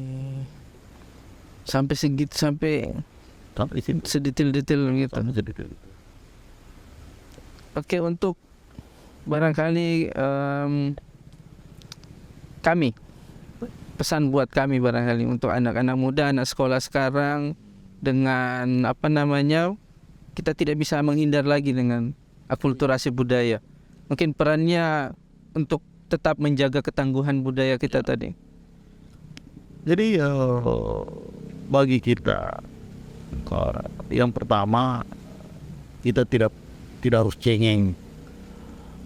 A: Sampai segitu, sampai
B: Sampai sini.
A: sedetail-detail gitu.
B: Sampai sedikit.
A: Oke, untuk barangkali kami, pesan buat kami barangkali untuk anak-anak muda, anak sekolah sekarang, dengan kita tidak bisa menghindar lagi dengan akulturasi budaya. Mungkin perannya untuk tetap menjaga ketangguhan budaya kita tadi.
B: Jadi bagi kita yang pertama kita tidak harus cengeng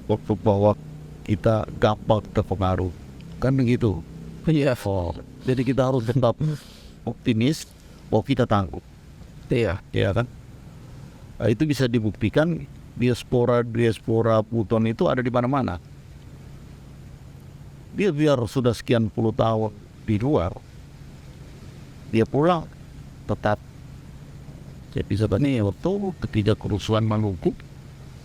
B: waktu bahwa kita gampang terpengaruh, kan begitu.
A: Iya.
B: Jadi kita harus tetap optimis bahwa kita tangguh,
A: Iya.
B: ya kan? Nah, itu bisa dibuktikan diaspora Buton itu ada di mana-mana. Dia biar sudah sekian puluh tahun di luar, dia pulang tetap. Jadi sebenarnya waktu ketika kerusuhan Maluku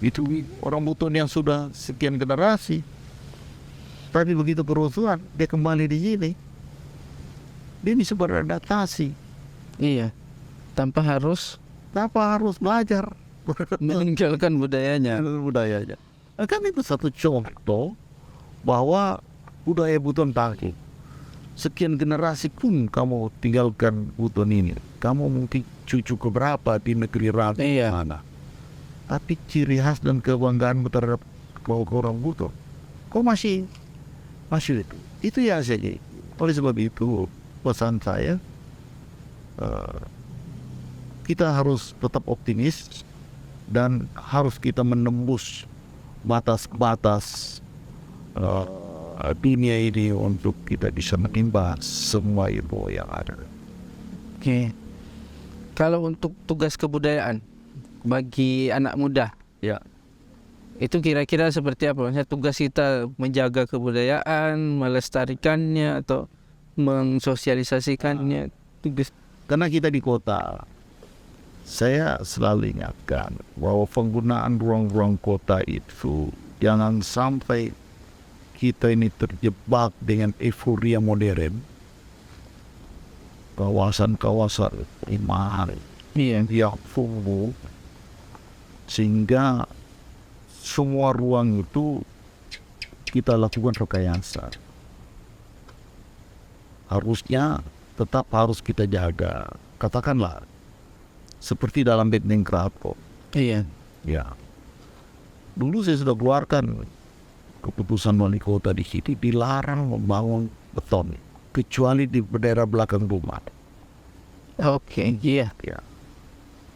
B: itu orang Buton yang sudah sekian generasi, tapi begitu kerusuhan dia kembali di sini, dia bisa beradaptasi
A: Iya. Tanpa harus
B: belajar
A: meninggalkan budayanya.
B: budayanya. Kan itu satu contoh bahwa budaya Buton tangguh. Sekian generasi pun kamu tinggalkan Buton ini, kamu mungkin cucu keberapa di negeri rantau mana, tapi ciri khas dan kebanggaan terhadap orang Buton kok masih itu ya saja. Oleh sebab itu pesan saya, kita harus tetap optimis dan harus kita menembus batas-batas dunia ini untuk kita bisa menimba semua ilmu yang ada.
A: Oke. Kalau untuk tugas kebudayaan bagi anak muda,
B: Ya,
A: itu kira-kira seperti apa? Maksudnya tugas kita menjaga kebudayaan, melestarikannya atau mensosialisasikannya. Tugas.
B: karena kita di kota, saya selalu ingatkan bahwa penggunaan ruang-ruang kota itu jangan sampai kita ini terjebak dengan euforia modern, kawasan-kawasan mahal
A: Iya.
B: yang kumuh, sehingga semua ruang itu kita lakukan rekayasa. Harusnya tetap harus kita jaga. Katakanlah seperti dalam Benteng Keraton.
A: Iya.
B: Ya, dulu saya sudah keluarkan keputusan wali kota di sini, dilarang membangun beton kecuali di daerah belakang rumah.
A: Oke. Iya.
B: Ya,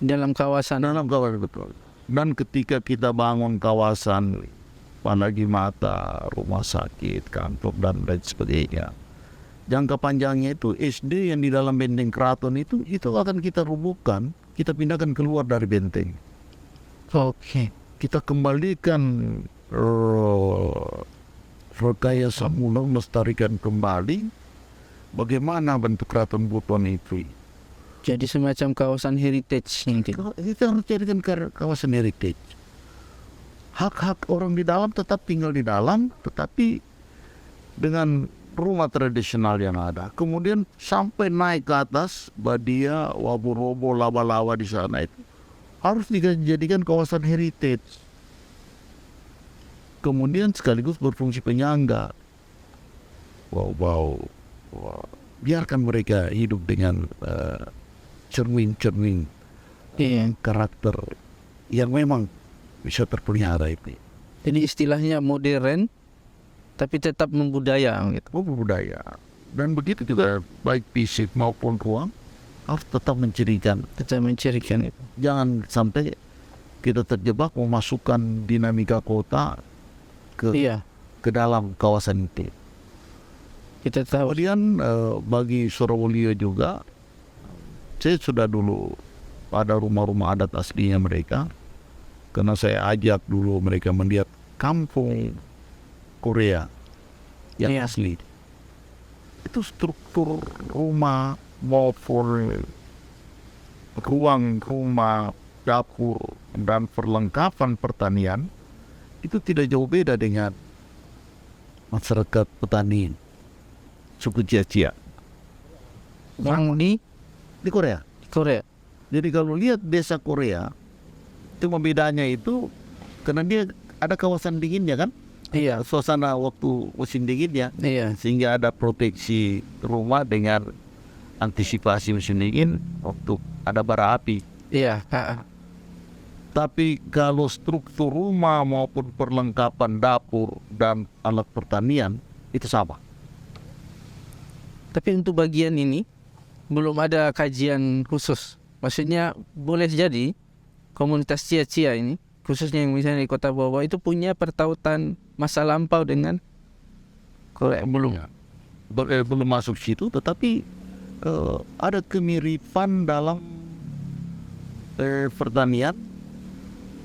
A: Dalam kawasan.
B: dalam kawasan betul. Dan ketika kita bangun kawasan Panagi Mata, rumah sakit, kantor dan lain sebagainya, jangka panjangnya itu SD yang di dalam Benteng Keraton itu akan kita rubuhkan, kita pindahkan keluar dari benteng.
A: Oke.
B: Kita kembalikan rekayasa ulang, melestarikan kembali bagaimana bentuk Keraton Buton itu.
A: Jadi semacam kawasan heritage nanti.
B: Kita harus jadikan kawasan heritage. Hak-hak orang di dalam tetap tinggal di dalam, tetapi dengan rumah tradisional yang ada. Kemudian sampai naik ke atas, Badia, Wabu-Robo, Laba-Laba di sana itu harus dijadikan kawasan heritage. Kemudian sekaligus berfungsi penyangga. Wow. Biarkan mereka hidup dengan cermin-cermin
A: Iya.
B: karakter yang memang bisa terpelihara itu.
A: Jadi istilahnya modern tapi tetap membudaya gitu.
B: budaya. Dan begitu juga baik fisik maupun ruang harus tetap mencirikan.
A: Tetap mencirikan itu.
B: Jangan sampai kita terjebak memasukkan dinamika kota ke
A: Iya,
B: ke dalam kawasan itu.
A: kita tahu.
B: Kemudian bagi Surabaya juga, saya sudah dulu pada rumah-rumah adat aslinya mereka, karena saya ajak dulu mereka melihat kampung Korea yang
A: Iya.
B: asli. Itu struktur rumah maupun ruang rumah, dapur, dan perlengkapan pertanian itu tidak jauh beda dengan masyarakat petani suku Cia-Cia
A: Yang
B: di Korea.
A: di Korea.
B: Jadi kalau lihat desa Korea, itu bedanya itu karena dia ada kawasan dinginnya kan,
A: Iya,
B: suasana waktu musim dinginnya,
A: iya,
B: sehingga ada proteksi rumah dengan antisipasi musim dingin waktu ada bara api.
A: iya.
B: Tapi kalau struktur rumah maupun perlengkapan dapur dan alat pertanian itu sama.
A: Tapi untuk bagian ini belum ada kajian khusus. Maksudnya boleh jadi komunitas Cia-Cia ini, khususnya yang misalnya di Kota Bawah itu punya pertautan masa lampau dengan Korea. Belum.
B: Belum masuk situ, tetapi ada kemiripan dalam pertanian,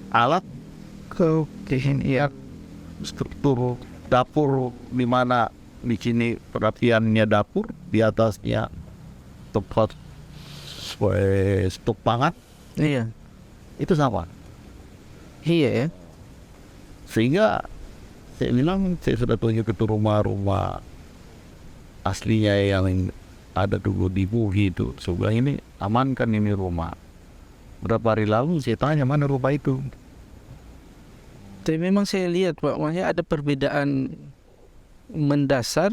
B: alat,
A: Oke, iya.
B: struktur dapur, di mana di sini perhatiannya dapur, di atasnya tempat stok pangan,
A: Iya.
B: itu sama.
A: Iya ya.
B: Sehingga saya bilang saya sudah tunjuk ke rumah-rumah aslinya yang ada dulu di Buhi itu. Sebelah ini amankan ini rumah. Berapa hari lalu saya tanya mana rumah itu.
A: Tapi memang saya lihat Pak, maksudnya ada perbedaan mendasar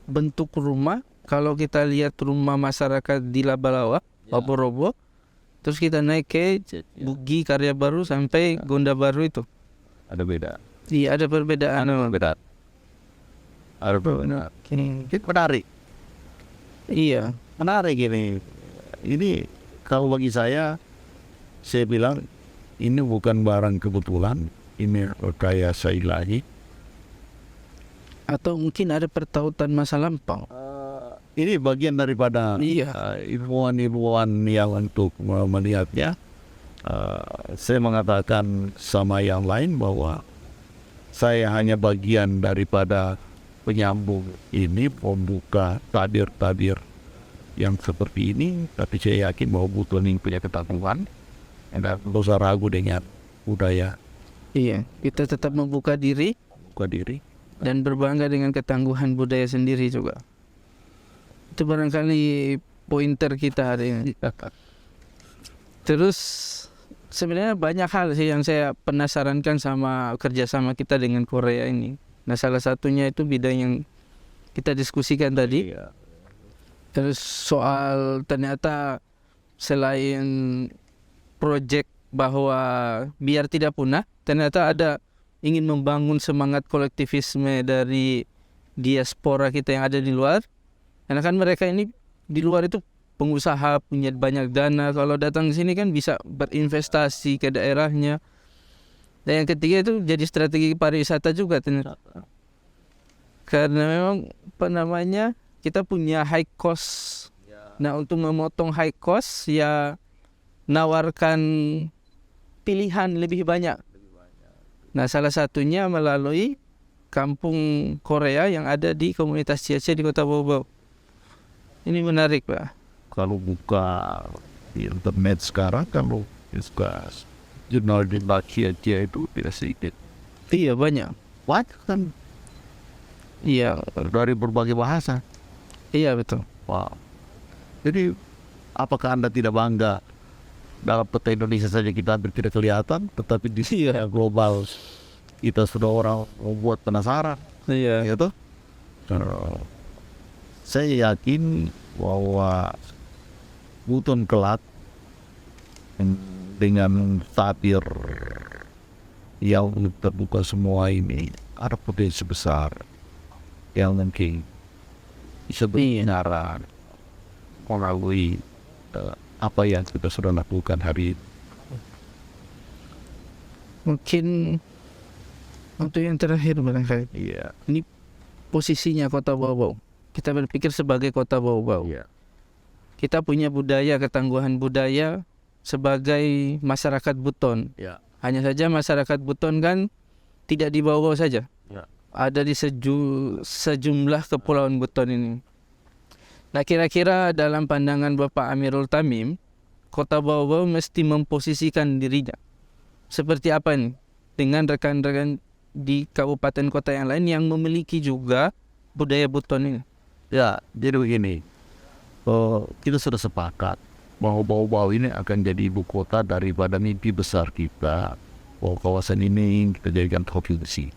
A: bentuk rumah. Kalau kita lihat rumah masyarakat di Labalawa, Paporobo, terus kita naik ke Bugi Karya Baru sampai Gonda Baru itu.
B: Ada beda.
A: Iya, ada perbedaan.
B: Beda. Ada beda. Itu menarik.
A: Iya,
B: Menarik ini. Ini kalau bagi saya bilang ini bukan barang kebetulan. Ini rekayasa ilahi.
A: atau mungkin ada pertautan masa lampau.
B: Ini bagian daripada
A: Iya.
B: ilmuwan-ilmuwan yang untuk melihatnya. Saya mengatakan sama yang lain bahwa saya hanya bagian daripada penyambung ini, pembuka tabir-tabir yang seperti ini, tapi saya yakin bahwa butuh ini punya ketangguhan dan tidak usah ragu dengan budaya,
A: Iya, kita tetap membuka diri
B: buka diri.
A: dan berbangga dengan ketangguhan budaya sendiri juga. Itu barangkali pointer kita hari ini. Terus sebenarnya banyak hal sih yang saya penasarankan sama kerjasama kita dengan Korea ini. Nah, salah satunya itu bidang yang kita diskusikan tadi.
B: Iya.
A: Terus soal ternyata selain proyek bahwa biar tidak punah, ternyata ada ingin membangun semangat kolektivisme dari diaspora kita yang ada di luar. Karena kan mereka ini di luar itu pengusaha, punya banyak dana. Kalau datang ke sini kan bisa berinvestasi ke daerahnya. Dan yang ketiga itu jadi strategi pariwisata juga ternyata. Karena memang kita punya high cost. Nah, untuk memotong high cost ya nawarkan pilihan lebih banyak. Nah, salah satunya melalui kampung Korea yang ada di komunitas Cia-Cia di Kota Bau-Bau. Ini menarik, Pak.
B: Kalau buka di internet sekarang, kalau buka jurnal-jurnal Cia-Cia itu tidak sedikit.
A: Iya, banyak.
B: Banyak kan
A: Iya,
B: dari berbagai bahasa.
A: iya betul.
B: Wow. Jadi apakah Anda tidak bangga dalam peta Indonesia saja kita hampir tidak kelihatan, tetapi di global kita sudah orang membuat penasaran,
A: Iya.
B: gitu. Saya yakin bahwa Buton kelak dengan tabir yang terbuka semua ini ada potensi besar yang mungkin bisa berbicara melalui apa yang kita sudah lakukan hari ini.
A: Mungkin untuk yang terakhir barangkali,
B: Iya.
A: ini posisinya Kota Bau-Bau. Kita berpikir sebagai Kota Bau-Bau.
B: Iya.
A: Kita punya budaya, ketangguhan budaya sebagai masyarakat Buton.
B: Iya.
A: Hanya saja masyarakat Buton kan tidak di Bau-Bau saja.
B: Ya.
A: Ada di sejumlah kepulauan Buton ini. Nah, kira-kira dalam pandangan Bapak Amirul Tamim, Kota Bau-Bau mesti memposisikan dirinya seperti apa nih dengan rekan-rekan di kabupaten kota yang lain yang memiliki juga budaya Buton ini?
B: Ya, jadi begini, kita sudah sepakat bahwa Bau-Bau ini akan jadi ibu kota daripada mimpi besar kita, bahwa kawasan ini kita jadikan provinsi.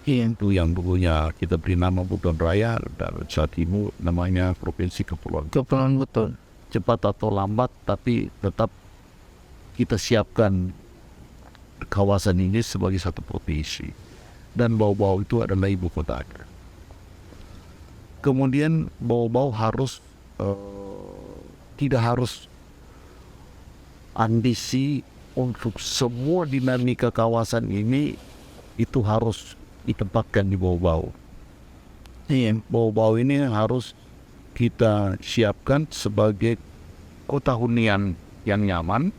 A: Iya.
B: Itu yang dulunya kita beri nama Buton Raya dan saat ini namanya Provinsi Kepulauan.
A: Kepulauan Buton.
B: Cepat atau lambat, tapi tetap kita siapkan kawasan ini sebagai satu provinsi. Dan Bau-Bau itu adalah ibu kota. Kemudian Bau-Bau harus tidak harus ambisi untuk semua dinamika kawasan ini itu harus ditempatkan di Bau-Bau.
A: Iya.
B: Bau-Bau ini harus kita siapkan sebagai kota hunian yang nyaman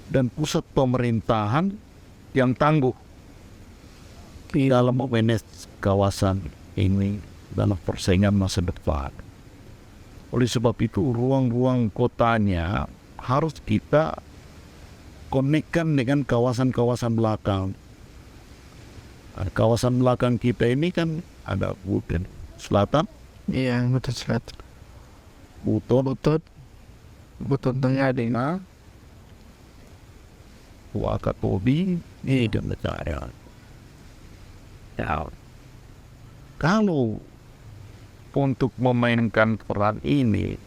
B: dan pusat pemerintahan yang tangguh dalam memanage kawasan ini dalam persaingan masa depan. Oleh sebab itu ruang-ruang kotanya harus kita konekkan dengan kawasan-kawasan belakang. Kawasan belakang kita ini kan ada Buton Selatan,
A: Iya, Buton Selatan.
B: Buton
A: Buton Tengah deh.
B: Wakatobi, dan negara. Kalau untuk memainkan peran ini,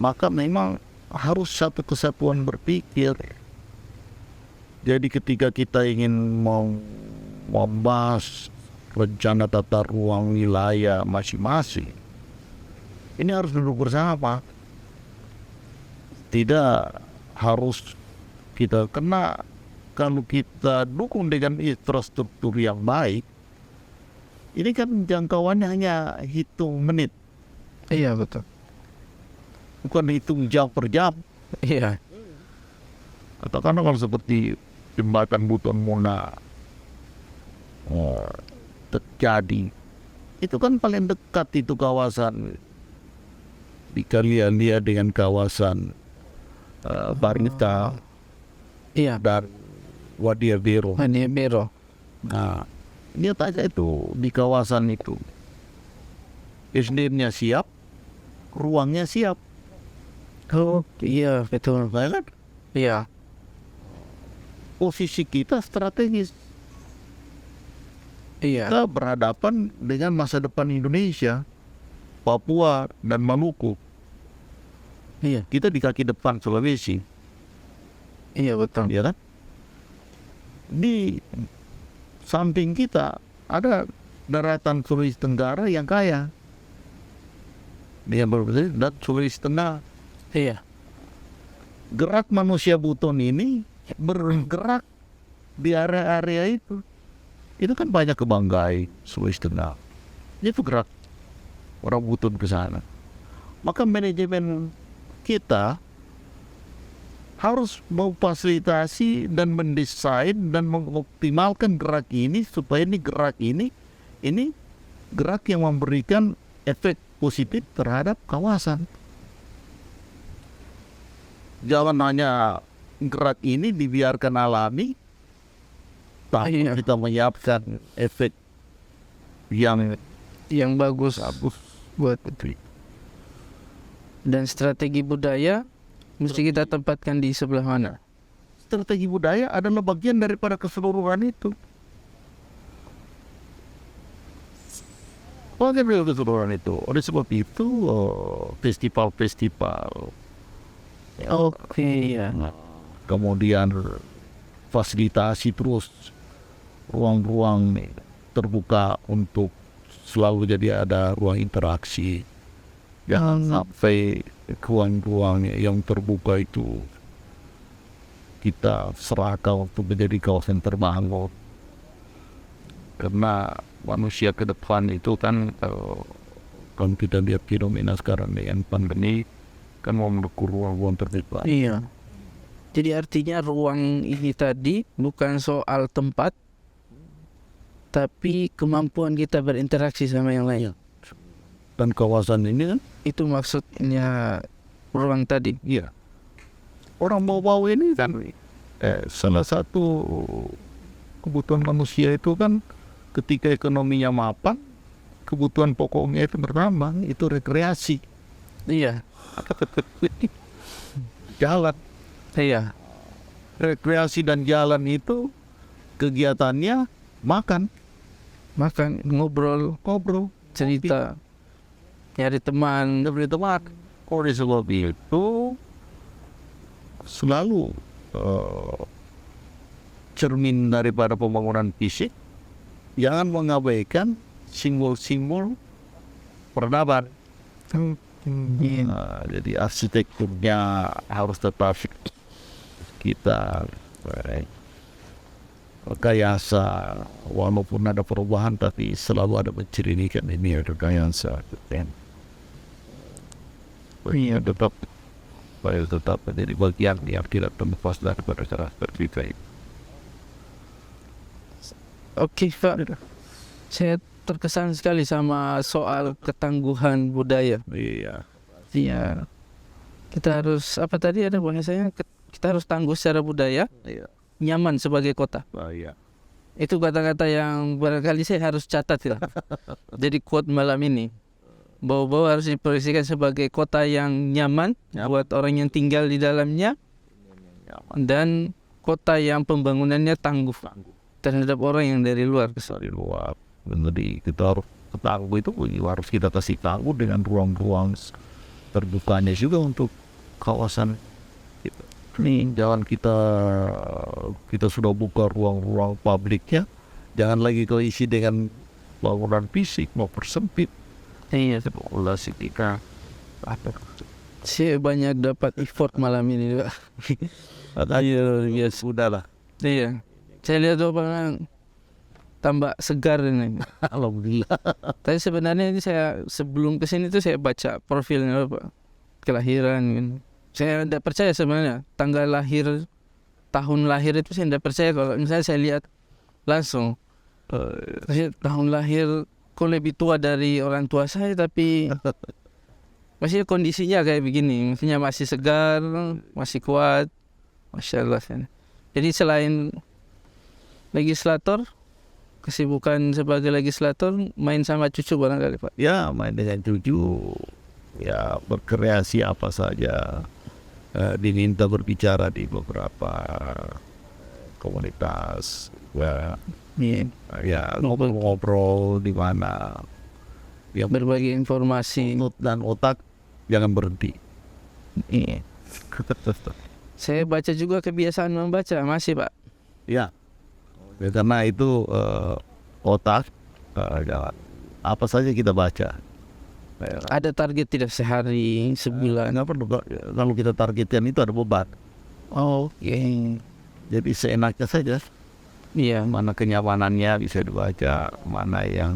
B: maka memang harus satu kesatuan berpikir. Jadi ketika kita ingin membahas rencana tata ruang wilayah masing-masing, ini harus duduk bersama. Tidak harus kita kena. Kalau kita dukung dengan infrastruktur yang baik, ini kan jangkauannya hanya hitung menit,
A: Iya, betul.
B: bukan hitung jam per jam.
A: Iya.
B: Katakanlah kalau seperti jembatan Buton Mona terjadi, itu kan paling dekat itu kawasan dikalian lihat dengan kawasan Barita
A: Iya.
B: dan Wadia Bero.
A: Ini Bero.
B: Nah, lihat aja itu di kawasan itu. SDM-nya siap, ruangnya siap,
A: Oh, iya, betul.
B: ya kan?
A: Iya.
B: Posisi kita strategis.
A: Iya.
B: Kita berhadapan dengan masa depan Indonesia, Papua dan Maluku.
A: Iya.
B: Kita di kaki depan Sulawesi,
A: Iya, betul.
B: ya kan? Di samping kita ada daratan Sulawesi Tenggara yang kaya. Dia berbeda dan Sulawesi Tengah.
A: Iya.
B: Gerak manusia Buton ini bergerak di area-area itu. Itu kan banyak ke Banggai, Sulawesi Tengah. Itu gerak orang Buton ke sana. Maka manajemen kita harus memfasilitasi dan mendesain dan mengoptimalkan gerak ini supaya ini gerak yang memberikan efek positif terhadap kawasan. Jangan hanya gerak ini dibiarkan alami, tapi
A: Iya.
B: kita menyiapkan efek yang
A: Yang bagus buat
B: itu.
A: dan strategi budaya mesti kita tempatkan di sebelah mana?
B: Strategi budaya adalah bagian daripada keseluruhan itu. Bagian dari keseluruhan itu. Oleh sebab itu, festival-festival,
A: Oke, iya.
B: kemudian fasilitasi terus ruang-ruang terbuka untuk selalu jadi ada ruang interaksi. Jangan sampai ruang-ruang yang terbuka itu kita serahkan untuk menjadi kawasan terbangun. Karena manusia ke depan itu kan kalau kita lihat fenomena sekarang dengan pandemi kan mau mendukung ruang-ruang terbuka.
A: Iya. Jadi artinya ruang ini tadi bukan soal tempat, tapi kemampuan kita berinteraksi sama yang lain.
B: Dan kawasan ini kan,
A: Itu maksudnya ruang tadi.
B: iya. Orang bau-bau ini kan salah satu kebutuhan manusia itu kan ketika ekonominya mapan, kebutuhan pokoknya itu bertambah, itu rekreasi.
A: Iya.
B: Jalan.
A: Iya.
B: Rekreasi dan jalan itu kegiatannya makan,
A: Makan, ngobrol, cerita, nyari teman.
B: Nggak boleh teman. Oleh sebab itu selalu cermin daripada pembangunan fisik, jangan mengabaikan simbol-simbol peradaban. Jadi arsitekturnya harus tetap kita rekayasa, walaupun ada perubahan tapi selalu ada mencirikan ini rekayasa.
A: Iya.
B: Tetap supaya tetap menjadi bagian yang tidak terlepas daripada cara berpikir.
A: Oke, Pak. Saya terkesan sekali sama soal ketangguhan budaya.
B: Iya.
A: Iya. Kita harus, apa tadi ada bahasanya? Kita harus tangguh secara budaya,
B: Iya.
A: nyaman sebagai kota.
B: Iya.
A: Itu kata-kata yang barangkali saya harus catat ya. Jadi quote malam ini, Bau-Bau harus diproyeksikan sebagai kota yang nyaman buat orang yang tinggal di dalamnya, dan kota yang pembangunannya tangguh terhadap orang yang dari luar.
B: Dari luar. Jadi kita harus tangguh itu harus kita kasih tangguh dengan ruang-ruang terbukanya juga untuk kawasan kita. Jangan kita sudah buka ruang-ruang publiknya, jangan lagi keisi dengan bangunan fisik, mau persempit.
A: Iya.
B: Populasi kita
A: Saya banyak dapat effort malam ini, Pak. Iya, luar biasa.
B: Sudahlah.
A: Iya. Saya lihat orang tambah segar ini.
B: Alhamdulillah.
A: Tapi sebenarnya ini saya sebelum kesini tuh saya baca profilnya Pak, kelahiran gitu. Saya tidak percaya sebenarnya tanggal lahir, tahun lahir itu saya tidak percaya. Kalau misalnya saya lihat langsung tahun lahir kok lebih tua dari orang tua saya, tapi masih kondisinya kayak begini, maksudnya masih segar, masih kuat, Masya Allah. Jadi selain legislator, kesibukan sebagai legislator, main sama cucu barangkali Pak.
B: Ya, main dengan cucu, ya berkreasi apa saja. Diminta berbicara di beberapa komunitas, ya ngobrol di mana, ya
A: Berbagi informasi.
B: mulut dan otak jangan berhenti.
A: Iya. Saya baca juga kebiasaan membaca masih Pak.
B: Ya, karena itu otak jangan apa saja kita baca.
A: Ada target tidak sehari, sebulan?
B: Nggak perlu, kalau kita targetkan itu ada beban.
A: Oh, oke.
B: Jadi seenaknya saja.
A: Iya.
B: Mana kenyamanannya bisa dibaca, mana yang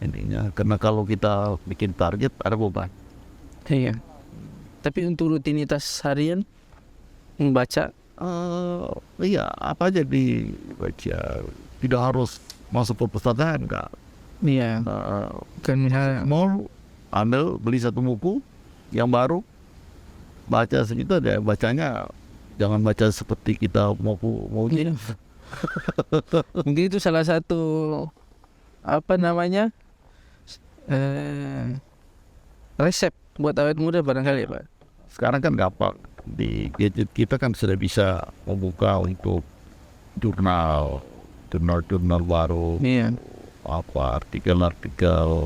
B: ininya. Karena kalau kita bikin target ada beban.
A: Iya. Tapi untuk rutinitas harian membaca,
B: Iya, apa aja dibaca. Tidak harus masuk perpustakaan, enggak.
A: iya. Kan misalnya,
B: Mau ambil beli satu buku yang baru, baca segitu aja. Bacanya jangan baca seperti kita mau
A: iya. Mungkin itu salah satu apa namanya resep buat awet muda barangkali Pak.
B: Sekarang kan gampang, di gadget kita kan sudah bisa membuka untuk jurnal baru,
A: Iya.
B: apa artikel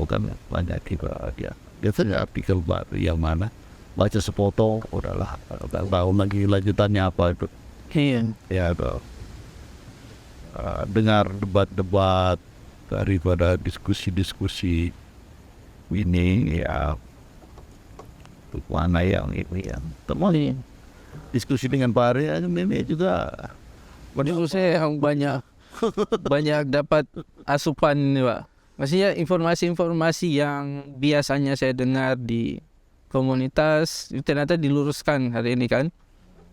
B: kan banyak juga ya. Biasanya artikel baru yang mana baca sepotong udahlah, nggak tahu lagi lanjutannya apa itu.
A: Iya.
B: Ya itu dengar debat-debat daripada diskusi-diskusi ini ya mana yang ini yang teman diskusi dengan Pak Arya memang juga
A: Menurut saya yang banyak dapat asupan nih Pak. Maksudnya informasi-informasi yang biasanya saya dengar di komunitas itu ternyata diluruskan hari ini kan.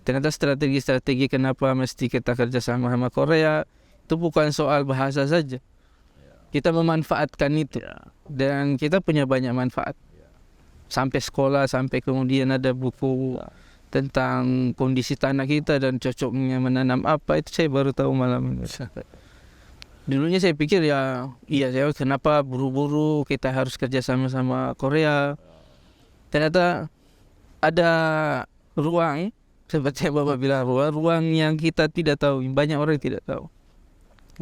A: Ternyata strategi-strategi kenapa mesti kita kerjasama sama Korea itu bukan soal bahasa saja. Kita memanfaatkan itu dan kita punya banyak manfaat. Sampai sekolah, sampai kemudian ada buku tentang kondisi tanah kita dan cocoknya menanam apa, itu saya baru tahu malam ini. Dulunya saya pikir ya saya kenapa buru-buru kita harus kerja sama Korea. Ternyata ada ruang, seperti yang Bapak bilang, ruang yang kita tidak tahu, banyak orang tidak tahu.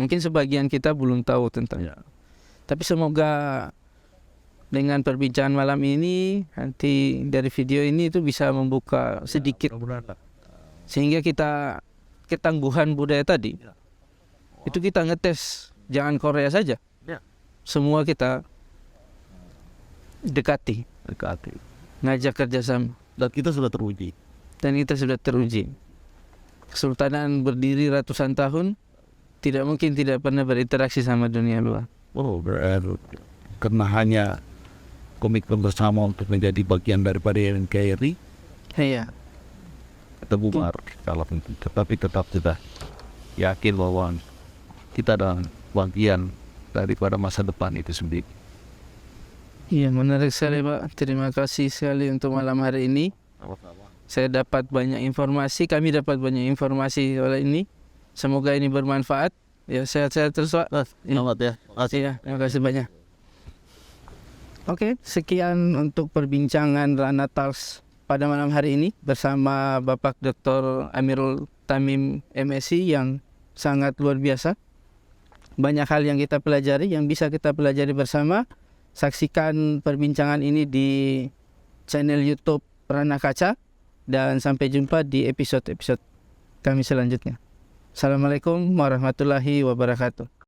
A: Mungkin sebagian kita belum tahu tentangnya. Tapi semoga dengan perbincangan malam ini, nanti dari video ini itu bisa membuka sedikit, sehingga kita ketangguhan budaya tadi itu kita ngetes, jangan Korea saja, semua kita dekati, ngajak kerjasama,
B: dan kita sudah teruji.
A: Kesultanan berdiri ratusan tahun, tidak mungkin tidak pernah berinteraksi sama dunia luar.
B: Karena hanya komitmen bersama untuk menjadi bagian daripada NKRI,
A: Iya.
B: kita bubar kalau tetapi tetap kita yakin bahwa kita adalah bagian daripada masa depan itu sendiri.
A: Iya, menarik sekali Pak. Terima kasih sekali untuk malam hari ini. Saya dapat banyak informasi, kami dapat banyak informasi oleh ini. Semoga ini bermanfaat. Ya, sehat-sehat terus Pak.
B: Selamat ya.
A: Iya, terima kasih banyak. Oke, sekian untuk perbincangan Rana Talks pada malam hari ini bersama Bapak Dr. Amirul Tamim MSc yang sangat luar biasa. Banyak hal yang kita pelajari, yang bisa kita pelajari bersama. Saksikan perbincangan ini di channel YouTube Rana Kaca dan sampai jumpa di episode-episode kami selanjutnya. Assalamualaikum warahmatullahi wabarakatuh.